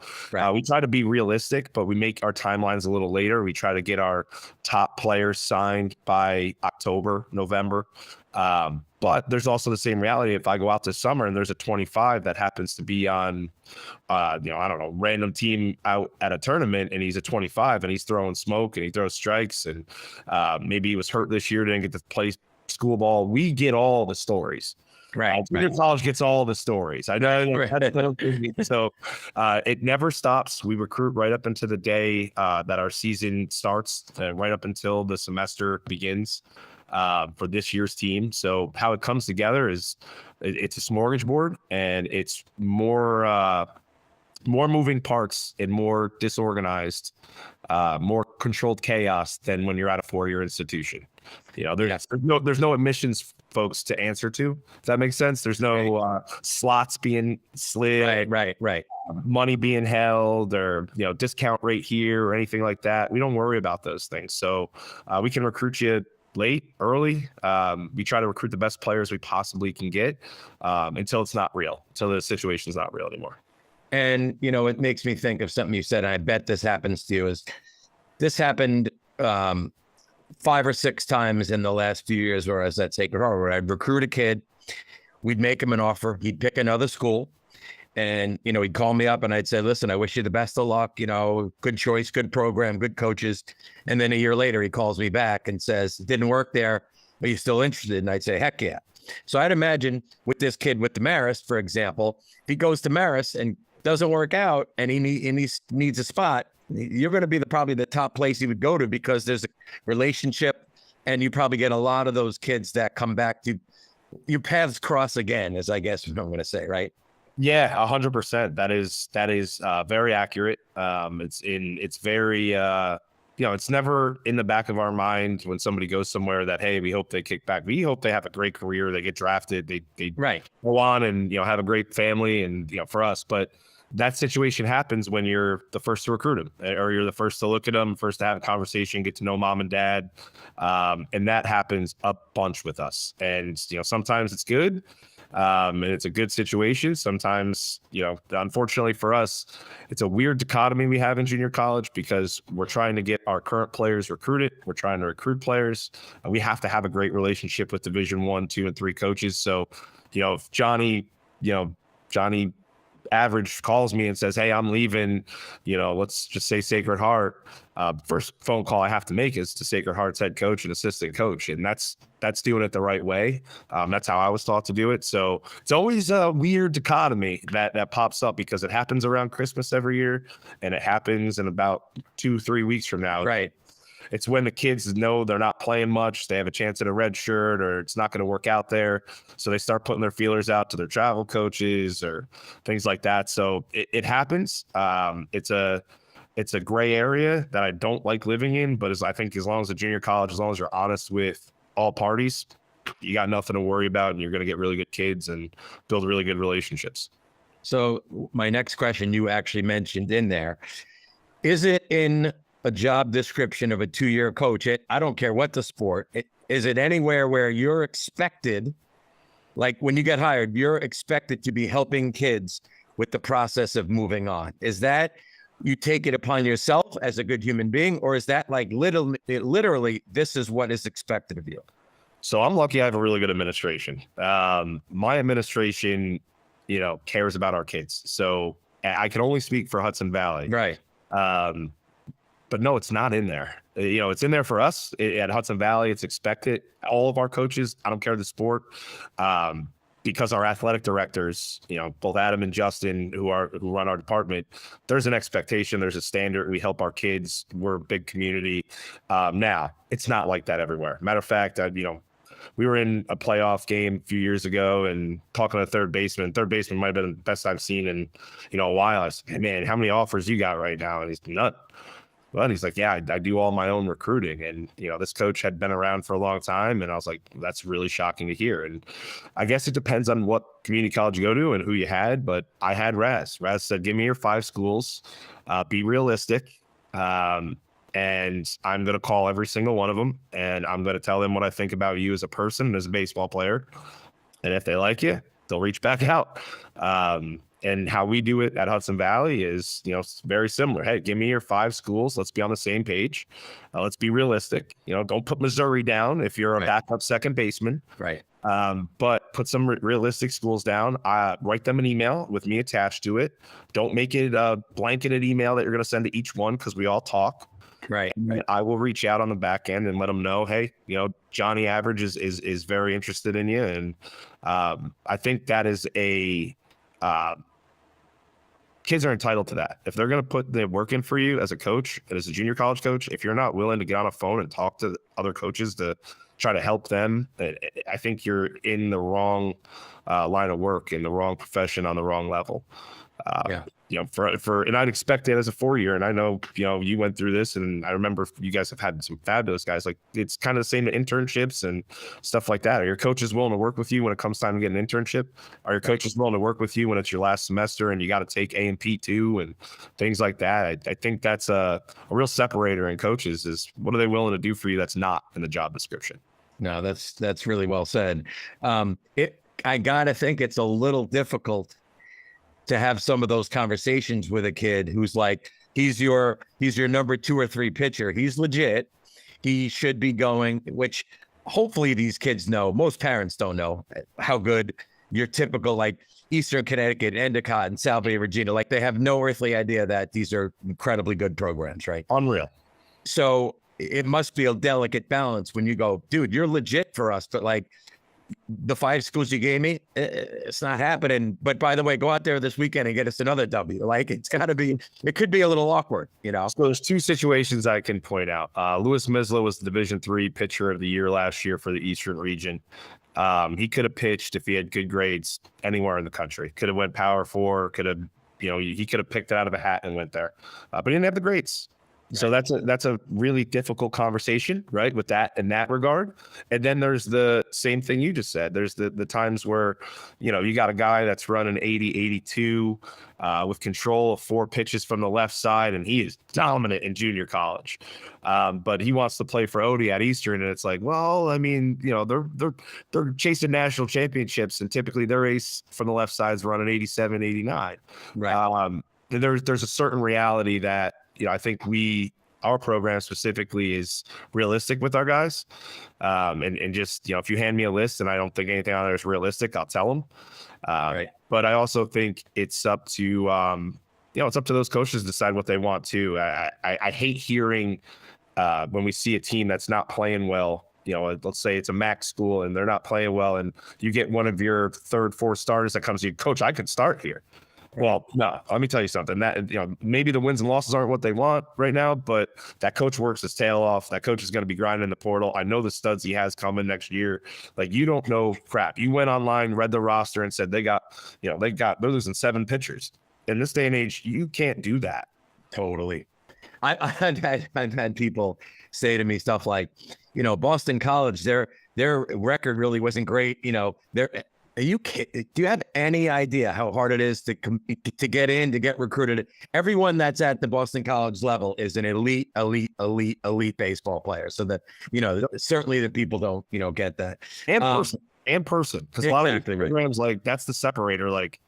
we try to be realistic, but we make our timelines a little later. We try to get our top players signed by October, November. But there's also the same reality. If I go out this summer and there's a 25 that happens to be on, I don't know, random team out at a tournament, and he's a 25 and he's throwing smoke and he throws strikes, and maybe he was hurt this year, didn't get to play school ball. We get all the stories. Junior college gets all the stories. I know. So it never stops. We recruit right up into the day that our season starts, right up until the semester begins for this year's team. So how it comes together is it's a smorgasbord, and it's more moving parts and more disorganized, more controlled chaos than when you're at a 4-year institution. There's no admissions folks to answer to, if that makes sense. There's no slots being slid, right. Money being held, or discount rate here or anything like that. We don't worry about those things. So we can recruit you late, early. We try to recruit the best players we possibly can get until it's not real, until the situation's not real anymore. And, it makes me think of something you said, and I bet this happens to you, is this happened 5 or 6 times in the last few years where I was at Sacred Harbor, where I'd recruit a kid, we'd make him an offer, he'd pick another school, and, he'd call me up and I'd say, listen, I wish you the best of luck, good choice, good program, good coaches. And then a year later, he calls me back and says, it didn't work there, are you still interested? And I'd say, heck yeah. So I'd imagine with this kid with the Marist, for example, if he goes to Marist and doesn't work out and he needs a spot, you're going to be probably the top place he would go to, because there's a relationship, and you probably get a lot of those kids that come back to your paths cross again, as I guess what I'm going to say, right? Yeah, 100%. That is very accurate. It's very it's never in the back of our mind when somebody goes somewhere that, hey, we hope they kick back. We hope they have a great career. They get drafted. They go on and, have a great family and, for us. But that situation happens when you're the first to recruit them, or you're the first to look at them, first to have a conversation, get to know mom and dad. And that happens a bunch with us. And, sometimes it's good. And it's a good situation. Sometimes, unfortunately for us, it's a weird dichotomy we have in junior college because we're trying to get our current players recruited. We're trying to recruit players. And we have to have a great relationship with Division 1, 2, and 3 coaches. So, if Johnny Average calls me and says, hey, I'm leaving, let's just say Sacred Heart. First phone call I have to make is to Sacred Heart's head coach and assistant coach. And that's doing it the right way. That's how I was taught to do it. So it's always a weird dichotomy that pops up because it happens around Christmas every year and it happens in about 2-3 weeks from now. Right. It's when the kids know they're not playing much. They have a chance at a red shirt or it's not going to work out there. So they start putting their feelers out to their travel coaches or things like that. So it happens. It's a gray area that I don't like living in, but I think as long as a junior college, as long as you're honest with all parties, you got nothing to worry about and you're going to get really good kids and build really good relationships. So my next question you actually mentioned in there, is it in a job description of a 2-year coach? I don't care what the sport. Is it anywhere where you're expected, like when you get hired, you're expected to be helping kids with the process of moving on? Is that you take it upon yourself as a good human being, or is that like literally this is what is expected of you? So I'm lucky I have a really good administration. My administration, cares about our kids. So I can only speak for Hudson Valley. Right. But no, it's not in there. It's in there for us at Hudson Valley. It's expected. All of our coaches, I don't care the sport, because our athletic directors, both Adam and Justin, who run our department, there's an expectation, there's a standard. We help our kids. We're a big community. Now, it's not like that everywhere. Matter of fact, we were in a playoff game a few years ago and talking to third baseman. Third baseman might have been the best I've seen in a while. I said, hey, man, how many offers you got right now? And he's none. Well, he's like, yeah, I do all my own recruiting. And, this coach had been around for a long time. And I was like, that's really shocking to hear. And I guess it depends on what community college you go to and who you had. But I had Raz. Raz said, give me your 5 schools, be realistic. And I'm going to call every single one of them. And I'm going to tell them what I think about you as a person and as a baseball player. And if they like you, they'll reach back out. And how we do it at Hudson Valley is, very similar. Hey, give me your 5 schools. Let's be on the same page. Let's be realistic. Don't put Missouri down if you're a backup second baseman. Right. But put some realistic schools down. Write them an email with me attached to it. Don't make it a blanketed email that you're going to send to each one because we all talk. Right. I will reach out on the back end and let them know, hey, Johnny Average is very interested in you. And I think that is kids are entitled to that. If they're going to put the work in for you as a coach and as a junior college coach, if you're not willing to get on a phone and talk to other coaches to try to help them, I think you're in the wrong line of work, in the wrong profession, on the wrong level. And I'd expect it as a 4-year. And I know, you went through this and I remember you guys have had some fabulous guys. Like it's kind of the same internships and stuff like that. Are your coaches willing to work with you when it comes time to get an internship? Are your coaches willing to work with you when it's your last semester and you got to take A&P too and things like that? I think that's a real separator in coaches is what are they willing to do for you that's not in the job description? No, that's really well said. I gotta think it's a little difficult to have some of those conversations with a kid who's like, he's your number 2 or 3 pitcher. He's legit. He should be going, which hopefully these kids know. Most parents don't know how good your typical like Eastern Connecticut, Endicott, and Salve, Regina, like they have no earthly idea that these are incredibly good programs, right? Unreal. So it must be a delicate balance when you go, dude, you're legit for us, but like, the 5 schools you gave me, it's not happening. But by the way, go out there this weekend and get us another W. Like it could be a little awkward, So there's 2 situations I can point out. Louis Misla was the Division III pitcher of the year last year for the Eastern region. He could have pitched if he had good grades anywhere in the country. Could have went Power 4. Could have, he could have picked it out of a hat and went there. But he didn't have the grades. So that's a really difficult conversation, right? With that in that regard. And then there's the same thing you just said. There's the times where, you got a guy that's running 80, 82 with control of 4 pitches from the left side, and he is dominant in junior college. But he wants to play for Odie at Eastern, and it's like, well, I mean, they're chasing national championships, and typically their ace from the left side is running 87, 89. Right. There's a certain reality that, I think our program specifically is realistic with our guys. And just, if you hand me a list and I don't think anything on there is realistic, I'll tell them. Right. But I also think it's up to, it's up to those coaches to decide what they want to. I hate hearing when we see a team that's not playing well, let's say it's a MAC school and they're not playing well, and you get one of your 3rd, 4th starters that comes to you, Coach, I could start here. Well, no, let me tell you something. That, maybe the wins and losses aren't what they want right now, but that coach works his tail off. That coach is going to be grinding the portal. I know the studs he has coming next year. Like, you don't know crap. You went online, read the roster, and said they're losing 7 pitchers. In this day and age, you can't do that. Totally. I've had people say to me stuff like, Boston College, their record really wasn't great. Are you kidding? Do you have any idea how hard it is to get in, to get recruited? Everyone that's at the Boston College level is an elite baseball player. So that, certainly the people don't, get that. And person. Because a lot of programs, like, that's the separator. Like,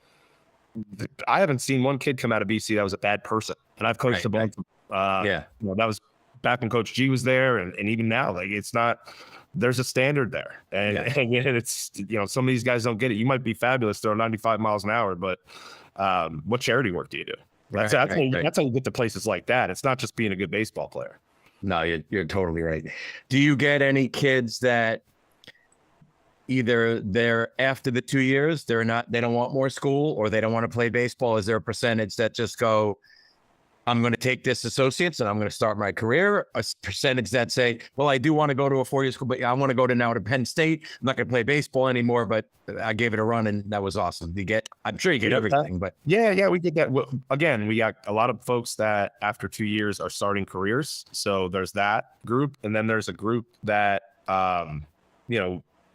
I haven't seen one kid come out of BC that was a bad person. And I've coached a bunch. That was back when Coach G was there. And even now, like, it's not... There's a standard there. And it's, some of these guys don't get it. You might be fabulous, throw 95 miles an hour, but what charity work do you do? That's how you get to places like that. It's not just being a good baseball player. No, you're totally right. Do you get any kids that either they're after the 2 years, they don't want more school, or they don't want to play baseball? Is there a percentage that just go, I'm going to take this associates and I'm going to start my career? A percentage that say, well, I do want to go to a 4-year school, but I want to go to Penn State. I'm not going to play baseball anymore, but I gave it a run and that was awesome. I'm sure you get everything, but yeah, we get that. Well, again, we got a lot of folks that after 2 years are starting careers. So there's that group. And then there's a group that,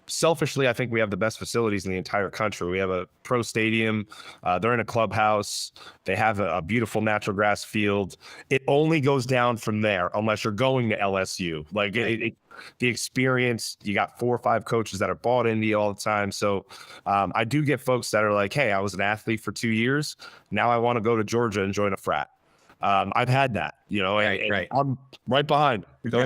selfishly, I think we have the best facilities in the entire country. We have a pro stadium. They're in a clubhouse. They have a beautiful natural grass field. It only goes down from there unless you're going to LSU. Like, the experience, you got 4 or 5 coaches that are bought into you all the time. So I do get folks that are like, hey, I was an athlete for 2 years. Now I want to go to Georgia and join a frat. I've had that, and I'm right behind. Go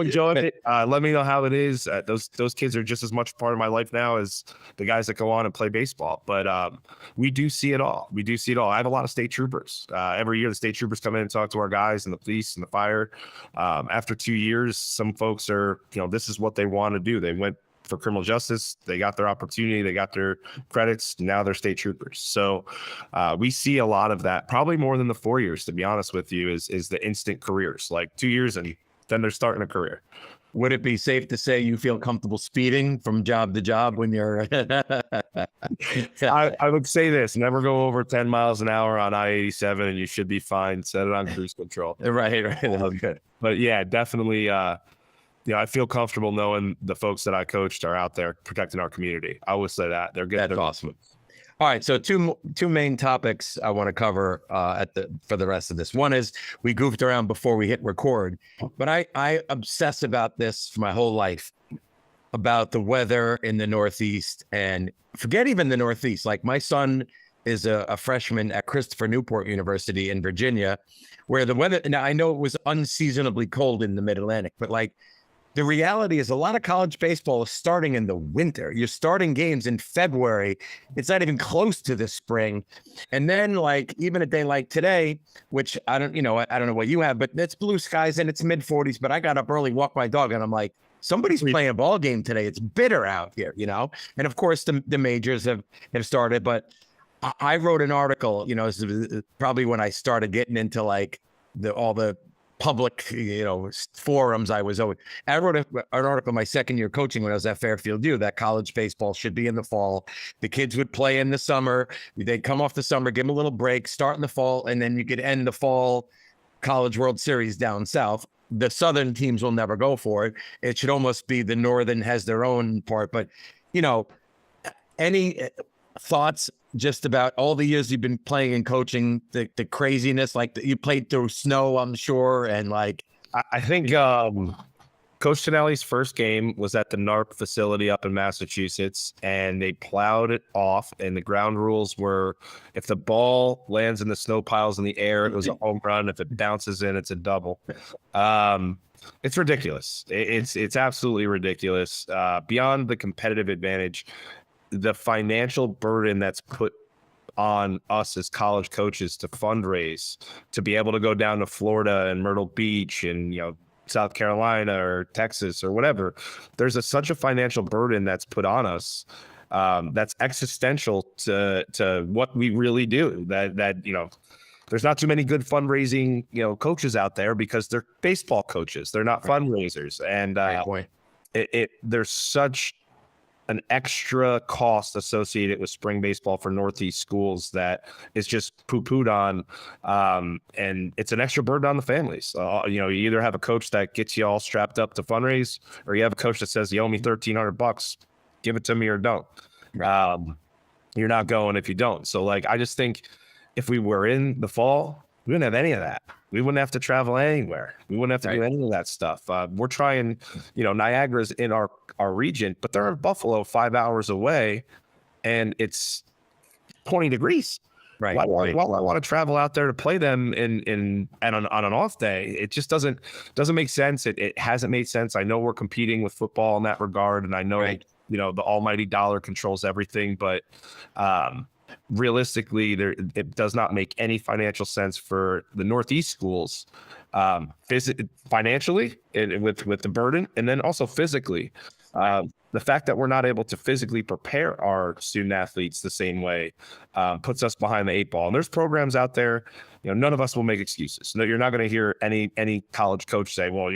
enjoy it. Let me know how it is. Those kids are just as much part of my life now as the guys that go on and play baseball. But we do see it all. I have a lot of state troopers. Every year, the state troopers come in and talk to our guys and the police and the fire. After 2 years, some folks are, this is what they want to do. They went for criminal justice. They got their opportunity. They got their credits. Now they're state troopers. So we see a lot of that, probably more than the 4 years, to be honest with you, is the instant careers, like 2 years and then they're starting a career. Would it be safe to say you feel comfortable speeding from job to job when you're... I would say this: never go over 10 miles an hour on I-87 and you should be fine. Set it on cruise control. Right. That's good. But yeah, definitely, I feel comfortable knowing the folks that I coached are out there protecting our community. I always say that. They're good. That's awesome. All right, so two main topics I want to cover for the rest of this. One is we goofed around before we hit record, but I obsess about this for my whole life, about the weather in the Northeast, and forget even the Northeast. Like, my son is a freshman at Christopher Newport University in Virginia, where the weather, now I know it was unseasonably cold in the Mid-Atlantic, but like, the reality is a lot of college baseball is starting in the winter. You're starting games in February. It's not even close to the spring. And then, like, even a day like today, which I don't know what you have, but it's blue skies and it's mid-40s, but I got up early, walked my dog, and I'm like, somebody's playing a ball game today. It's bitter out here, And of course the majors have started, but I wrote an article, probably when I started getting into like all the public, forums. I wrote an article my second year coaching when I was at Fairfield U that college baseball should be in the fall. The kids would play in the summer. They'd come off the summer, give them a little break, start in the fall, and then you could end the fall College World Series down south. The Southern teams will never go for it. It should almost be the Northern has their own part. But, any thoughts just about all the years you've been playing and coaching, the craziness, like you played through snow, I'm sure. And like, I think Coach Tonelli's first game was at the NARP facility up in Massachusetts, and they plowed it off. And the ground rules were, if the ball lands in the snow piles in the air, it was a home run. If it bounces in, it's a double. It's ridiculous. It's absolutely ridiculous. Beyond the competitive advantage, the financial burden that's put on us as college coaches to fundraise, to be able to go down to Florida and Myrtle Beach and, South Carolina or Texas or whatever. There's such a financial burden that's put on us that's existential to what we really do. That there's not too many good fundraising coaches out there because they're baseball coaches. They're not fundraisers, and there's such an extra cost associated with spring baseball for Northeast schools that is just poo-pooed on. And it's an extra burden on the families. You either have a coach that gets you all strapped up to fundraise, or you have a coach that says, you owe me $1,300, give it to me or don't. You're not going if you don't. So I just think if we were in the fall, we wouldn't have any of that. We wouldn't have to travel anywhere. We wouldn't have to do any of that stuff. We're trying, Niagara's in our region, but they're in Buffalo 5 hours away, and it's 20 degrees. Right. Why I want to travel out there to play them on an off day? It just doesn't make sense. It hasn't made sense. I know we're competing with football in that regard, and I know the almighty dollar controls everything, but realistically, it does not make any financial sense for the Northeast schools, financially with the burden, and then also physically. The fact that we're not able to physically prepare our student athletes the same way puts us behind the 8 ball. And there's programs out there, none of us will make excuses. No, you're not going to hear any college coach say, well,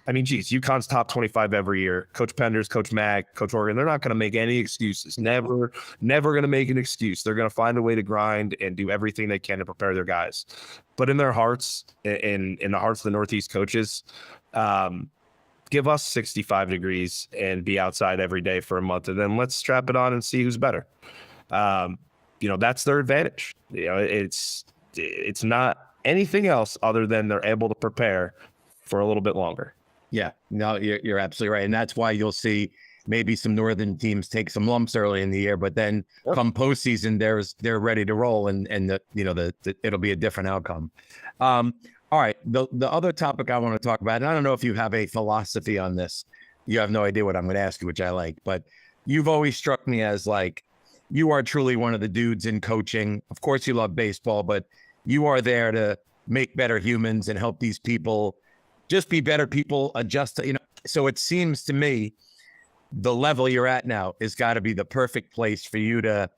UConn's top 25 every year. Coach Penders, Coach Mag, Coach Oregon, they're not going to make any excuses. Never going to make an excuse. They're going to find a way to grind and do everything they can to prepare their guys. But in their hearts, in the hearts of the Northeast coaches, give us 65 degrees and be outside every day for a month, and then let's strap it on and see who's better. That's their advantage. It's not anything else other than they're able to prepare for a little bit longer. Yeah, no, you're absolutely right. And that's why you'll see maybe some Northern teams take some lumps early in the year, but then come postseason, they're ready to roll, and it'll be a different outcome. All right. The other topic I want to talk about, and I don't know if you have a philosophy on this. You have no idea what I'm going to ask you, which I like, but you've always struck me as you are truly one of the dudes in coaching. Of course you love baseball, but you are there to make better humans and help these people just be better people, adjust to, so it seems to me the level you're at now has got to be the perfect place for you to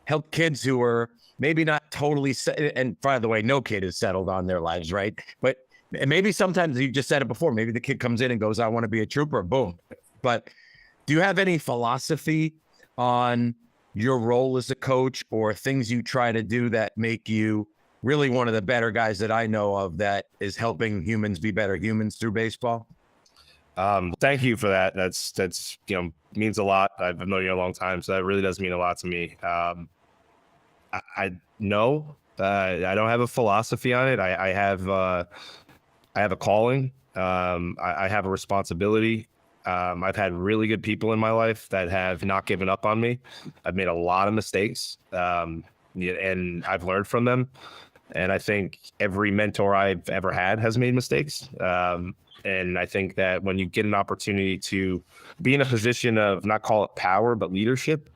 help kids who are maybe not totally set. And by the way, no kid is settled on their lives, right? But maybe sometimes, you just said it before, maybe the kid comes in and goes, I want to be a trooper, boom. But do you have any philosophy on your role as a coach, or things you try to do that make you really one of the better guys that I know of that is helping humans be better humans through baseball? Thank you for that. That's means a lot. I've known you a long time, so that really does mean a lot to me. I know I don't have a philosophy on it. I have a calling. I have a responsibility. I've had really good people in my life that have not given up on me. I've made a lot of mistakes, and I've learned from them. And I think every mentor I've ever had has made mistakes. And I think that when you get an opportunity to be in a position of, not call it power, but leadership,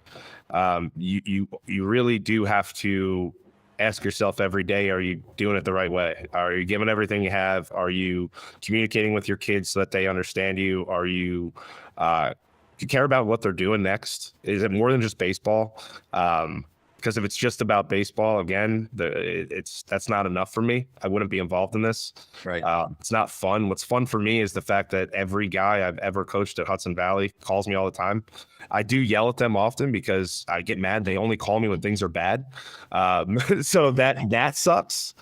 you really do have to ask yourself every day, are you doing it the right way? Are you giving everything you have? Are you communicating with your kids so that they understand you? Are you, do you care about what they're doing next? Is it more than just baseball? Because if it's just about baseball, again, that's not enough for me. I wouldn't be involved in this. Right. It's not fun. What's fun for me is the fact that every guy I've ever coached at Hudson Valley calls me all the time. I do yell at them often because I get mad. They only call me when things are bad. So that sucks.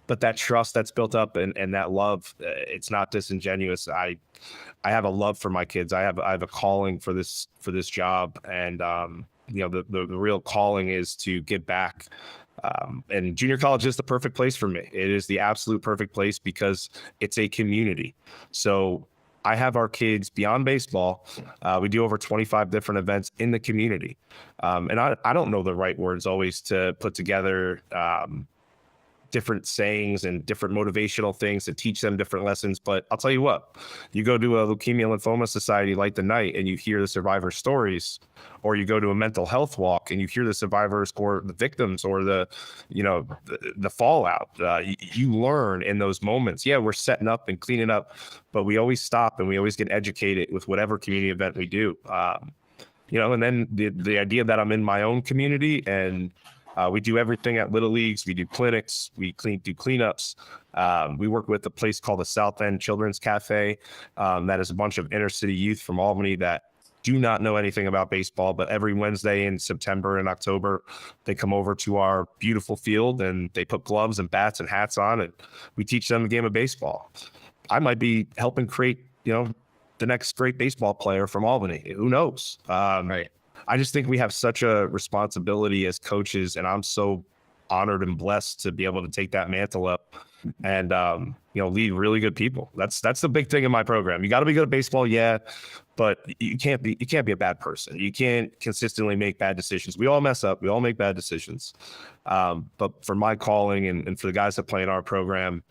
but that trust that's built up and that love, it's not disingenuous. I have a love for my kids. I have a calling for this job, and the real calling is to give back. And junior college is the perfect place for me. It is the absolute perfect place because it's a community. So I have our kids beyond baseball. We do over 25 different events in the community. And I don't know the right words always to put together different sayings and different motivational things to teach them different lessons. But I'll tell you what, you go to a Leukemia Lymphoma Society Light the Night and you hear the survivor stories, or you go to a mental health walk and you hear the survivors or the victims or the fallout. You learn in those moments. Yeah, we're setting up and cleaning up, but we always stop and we always get educated with whatever community event we do. And then the idea that I'm in my own community, and we do everything at Little Leagues. We do clinics. We do cleanups. We work with a place called the South End Children's Cafe. That is a bunch of inner city youth from Albany that do not know anything about baseball, but every Wednesday in September and October, they come over to our beautiful field and they put gloves and bats and hats on, and we teach them the game of baseball. I might be helping create, the next great baseball player from Albany. Who knows? Right. I just think we have such a responsibility as coaches, and I'm so honored and blessed to be able to take that mantle up and lead really good people. That's the big thing in my program. You got to be good at baseball, yeah, but you can't be a bad person. You can't consistently make bad decisions. We all mess up. We all make bad decisions. But for my calling and for the guys that play in our program,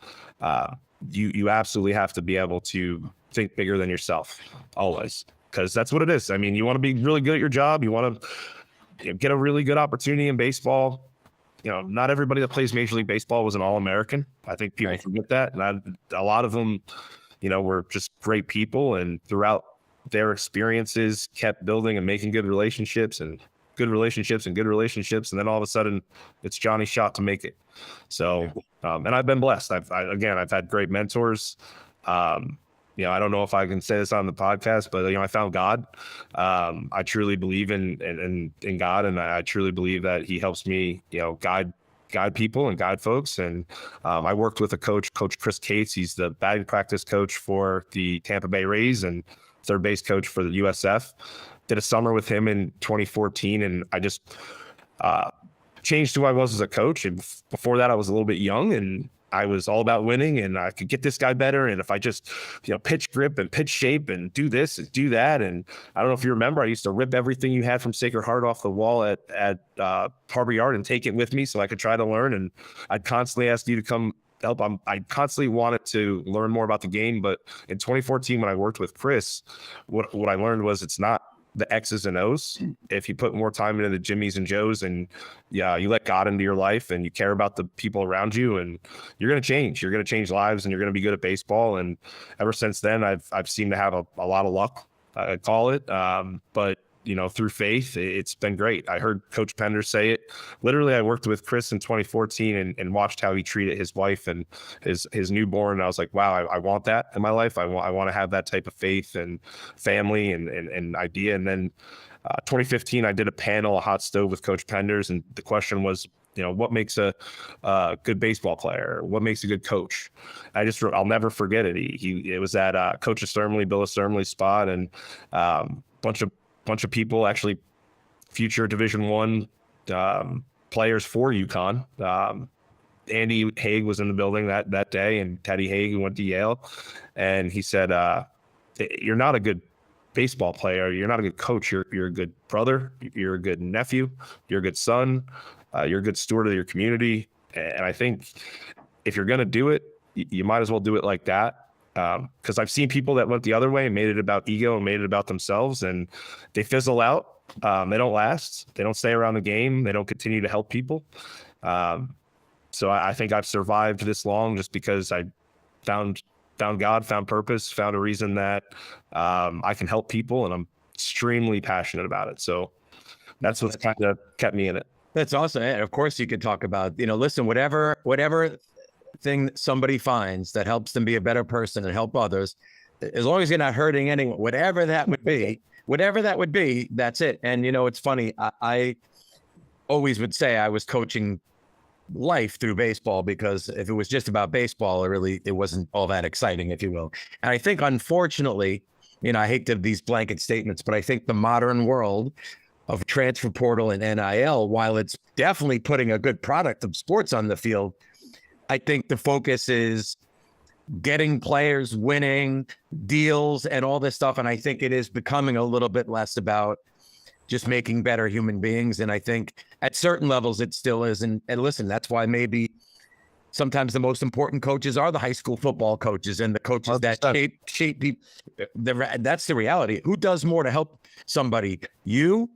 you absolutely have to be able to think bigger than yourself always. Because that's what it is. I mean, you want to be really good at your job. You want to get a really good opportunity in baseball. Not everybody that plays Major League Baseball was an All-American. I think people forget that. And a lot of them, were just great people. And throughout their experiences, kept building and making good relationships and good relationships and good relationships. And then all of a sudden, it's Johnny's shot to make it. So, and I've been blessed. I've had great mentors. I don't know if I can say this on the podcast, but I found God. I truly believe in God, and I truly believe that He helps me, guide people and guide folks. And I worked with a coach, Coach Chris Cates. He's the batting practice coach for the Tampa Bay Rays and third base coach for the USF. Did a summer with him in 2014, and I just changed who I was as a coach. And before that, I was a little bit young, and I was all about winning, and I could get this guy better. And if I just, pitch grip and pitch shape and do this and do that. And I don't know if you remember, I used to rip everything you had from Sacred Heart off the wall at Harbor Yard and take it with me so I could try to learn. And I'd constantly ask you to come help. I constantly wanted to learn more about the game. But in 2014, when I worked with Chris, what I learned was it's not the X's and O's. If you put more time into the Jimmys and Joes, and you let God into your life and you care about the people around you, and you're going to change. You're going to change lives, and you're going to be good at baseball. And ever since then, I've seemed to have a lot of luck, I call it. But through faith, it's been great. I heard Coach Pender say it. Literally, I worked with Chris in 2014 and watched how he treated his wife and his newborn. And I was like, wow, I want that in my life. I want to have that type of faith and family and idea. And then 2015, I did a panel, a hot stove with Coach Penders. And the question was, what makes a good baseball player? What makes a good coach? I'll never forget it. It was at Coach Estermley, Bill Estermley's spot, and bunch of people, actually future Division I players for UConn. Andy Haig was in the building that day, and Teddy Haig, who went to Yale. And he said, you're not a good baseball player. You're not a good coach. You're a good brother. You're a good nephew. You're a good son. You're a good steward of your community. And I think if you're going to do it, you might as well do it like that. Because I've seen people that went the other way and made it about ego and made it about themselves, and they fizzle out. They don't last. They don't stay around the game. They don't continue to help people. So I think I've survived this long just because I found God, found purpose, found a reason that I can help people, and I'm extremely passionate about it. So that's what's kind of kept me in it. That's awesome. And of course, you could talk about, listen, whatever thing that somebody finds that helps them be a better person and help others, as long as you're not hurting anyone, whatever that would be, that's it. And it's funny, I always would say I was coaching life through baseball, because if it was just about baseball, it wasn't all that exciting, if you will. And I think, unfortunately, I hate to these blanket statements, but I think the modern world of transfer portal and NIL, while it's definitely putting a good product of sports on the field, I think the focus is getting players, winning deals and all this stuff. And I think it is becoming a little bit less about just making better human beings. And I think at certain levels it still is. And listen, that's why maybe sometimes the most important coaches are the high school football coaches and the coaches 100%. That shape people. That's the reality. Who does more to help somebody, you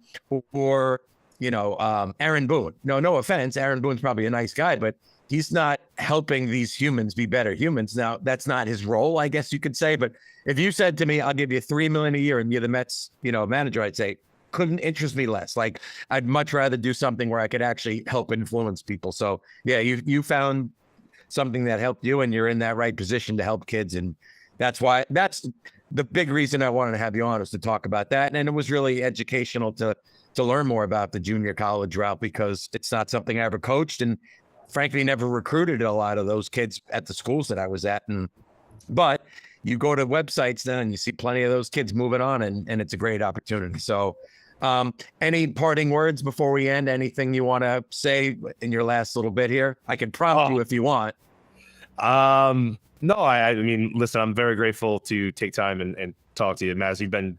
or Aaron Boone? No offense. Aaron Boone's probably a nice guy, but he's not helping these humans be better humans. Now, that's not his role, I guess you could say. But if you said to me, I'll give you $3 million a year and you're the Mets, manager, I'd say, couldn't interest me less. Like, I'd much rather do something where I could actually help influence people. So yeah, you found something that helped you, and you're in that right position to help kids. And that's the big reason I wanted to have you on, was to talk about that. And it was really educational to learn more about the junior college route, because it's not something I ever coached, and frankly, never recruited a lot of those kids at the schools that I was at. But you go to websites then and you see plenty of those kids moving on, and it's a great opportunity. So any parting words before we end? Anything you want to say in your last little bit here? I can prompt you if you want. No, I mean, listen, I'm very grateful to take time and talk to you, Maz. You've been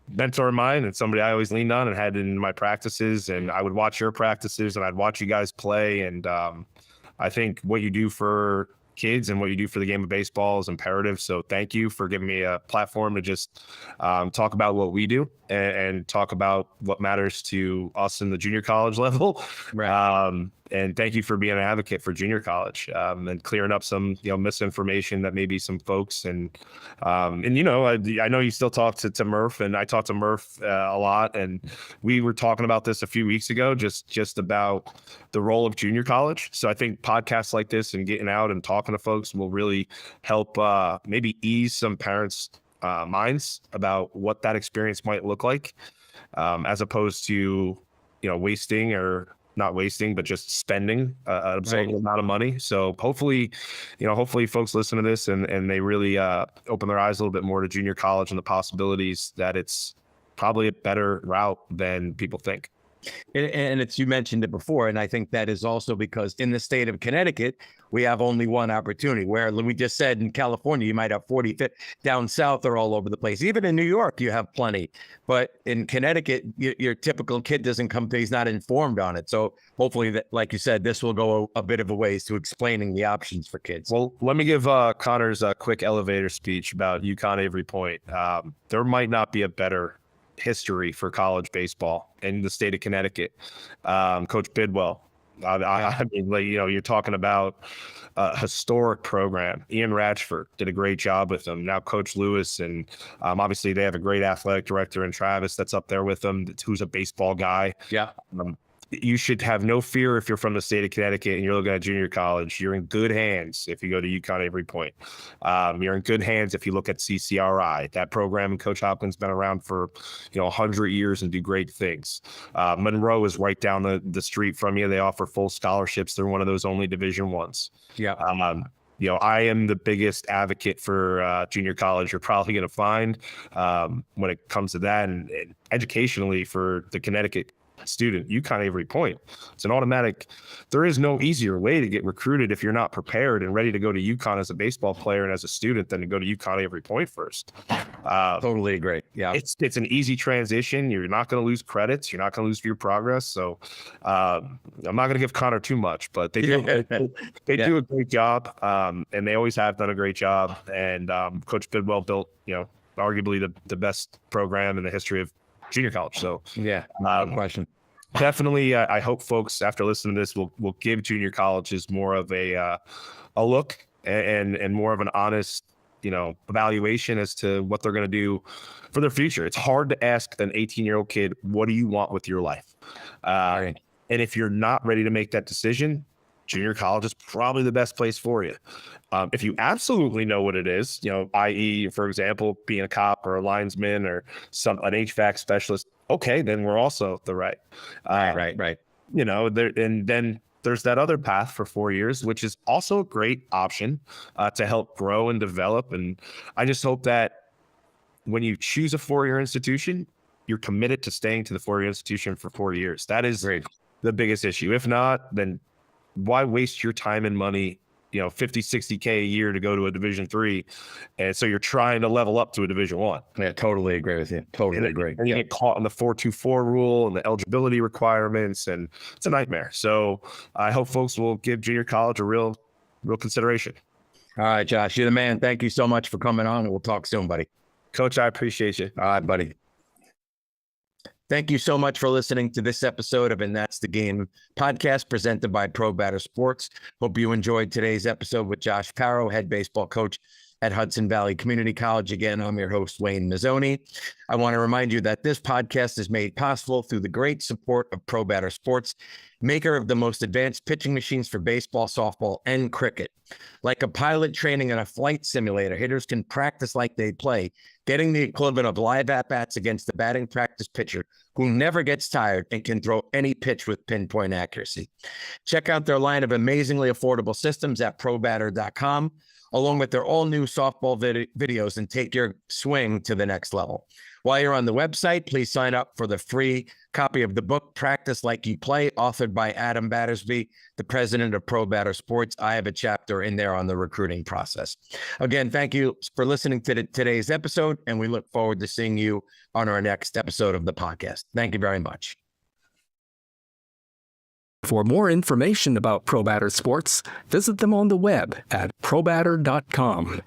mentor of mine and somebody I always leaned on and had in my practices, and I would watch your practices and I'd watch you guys play. And I think what you do for kids and what you do for the game of baseball is imperative. So thank you for giving me a platform to just talk about what we do and talk about what matters to us in the junior college level. Right. And thank you for being an advocate for junior college and clearing up some misinformation that maybe some folks I know you still talk to Murph, and I talk to Murph a lot, and we were talking about this a few weeks ago, just about the role of junior college. So I think podcasts like this and getting out and talking to folks will really help maybe ease some parents' minds about what that experience might look like, as opposed to wasting or not wasting, but just spending an absurd amount of money. So hopefully folks listen to this and they really open their eyes a little bit more to junior college and the possibilities that it's probably a better route than people think. And it's, you mentioned it before, and I think that is also because in the state of Connecticut, we have only one opportunity, where we just said in California, you might have 40, 50, down south, they're all over the place. Even in New York, you have plenty. But in Connecticut, your typical kid doesn't come to, he's not informed on it. So hopefully, that, like you said, this will go a bit of a ways to explaining the options for kids. Well, let me give Connor's a quick elevator speech about UConn Avery Point. There might not be a better history for college baseball in the state of Connecticut. Coach Bidwell, I mean, you're talking about a historic program. Ian Ratchford did a great job with them. Now Coach Lewis, and obviously they have a great athletic director in Travis that's up there with them, who's a baseball guy. Yeah. You should have no fear if you're from the state of Connecticut and you're looking at junior college. You're in good hands if you go to UConn Avery Point. You're in good hands if you look at CCRI. That program, Coach Hopkins, been around for 100 years and do great things. Monroe is right down the street from you. They offer full scholarships. They're one of those only Division Ones. Yeah. I am the biggest advocate for junior college you're probably going to find when it comes to that, and educationally for the Connecticut student. UConn Avery Point, it's an automatic. There is no easier way to get recruited if you're not prepared and ready to go to UConn as a baseball player and as a student than to go to UConn Avery Point first. Totally agree. Yeah, it's an easy transition. You're not going to lose credits. You're not going to lose your progress. So I'm not going to give Connor too much, but they do a great job, and they always have done a great job. And Coach Bidwell built arguably the best program in the history of junior college. So yeah, no question. Definitely, I hope folks after listening to this will give junior colleges more of a look and more of an honest evaluation as to what they're going to do for their future. It's hard to ask an 18-year-old kid, what do you want with your life? Right. And if you're not ready to make that decision, junior college is probably the best place for you. If you absolutely know what it is, i.e., for example, being a cop or a linesman or an HVAC specialist, okay, then we're also the right. Right. And then there's that other path for 4 years, which is also a great option to help grow and develop. And I just hope that when you choose a 4-year institution, you're committed to staying to the 4-year institution for 4 years. That is the biggest issue. If not, then why waste your time and money, 50, 60K a year to go to a Division III. And so you're trying to level up to a Division I. Yeah, totally agree with you. Totally agree. And you get caught in the 424 rule and the eligibility requirements, and it's a nightmare. So I hope folks will give junior college a real consideration. All right, Josh, you're the man. Thank you so much for coming on, and we'll talk soon, buddy. Coach, I appreciate you. All right, buddy. Thank you so much for listening to this episode of And That's the Game podcast presented by ProBatter Sports. Hope you enjoyed today's episode with Josh Parrow, head baseball coach at Hudson Valley Community College. Again, I'm your host, Wayne Mazzoni. I want to remind you that this podcast is made possible through the great support of ProBatter Sports, maker of the most advanced pitching machines for baseball, softball, and cricket. Like a pilot training in a flight simulator, hitters can practice like they play, getting the equivalent of live at-bats against the batting practice pitcher who never gets tired and can throw any pitch with pinpoint accuracy. Check out their line of amazingly affordable systems at probatter.com, along with their all-new softball videos, and take your swing to the next level. While you're on the website, please sign up for the free copy of the book, Practice Like You Play, authored by Adam Battersby, the president of ProBatter Sports. I have a chapter in there on the recruiting process. Again, thank you for listening to today's episode, and we look forward to seeing you on our next episode of the podcast. Thank you very much. For more information about ProBatter Sports, visit them on the web at probatter.com.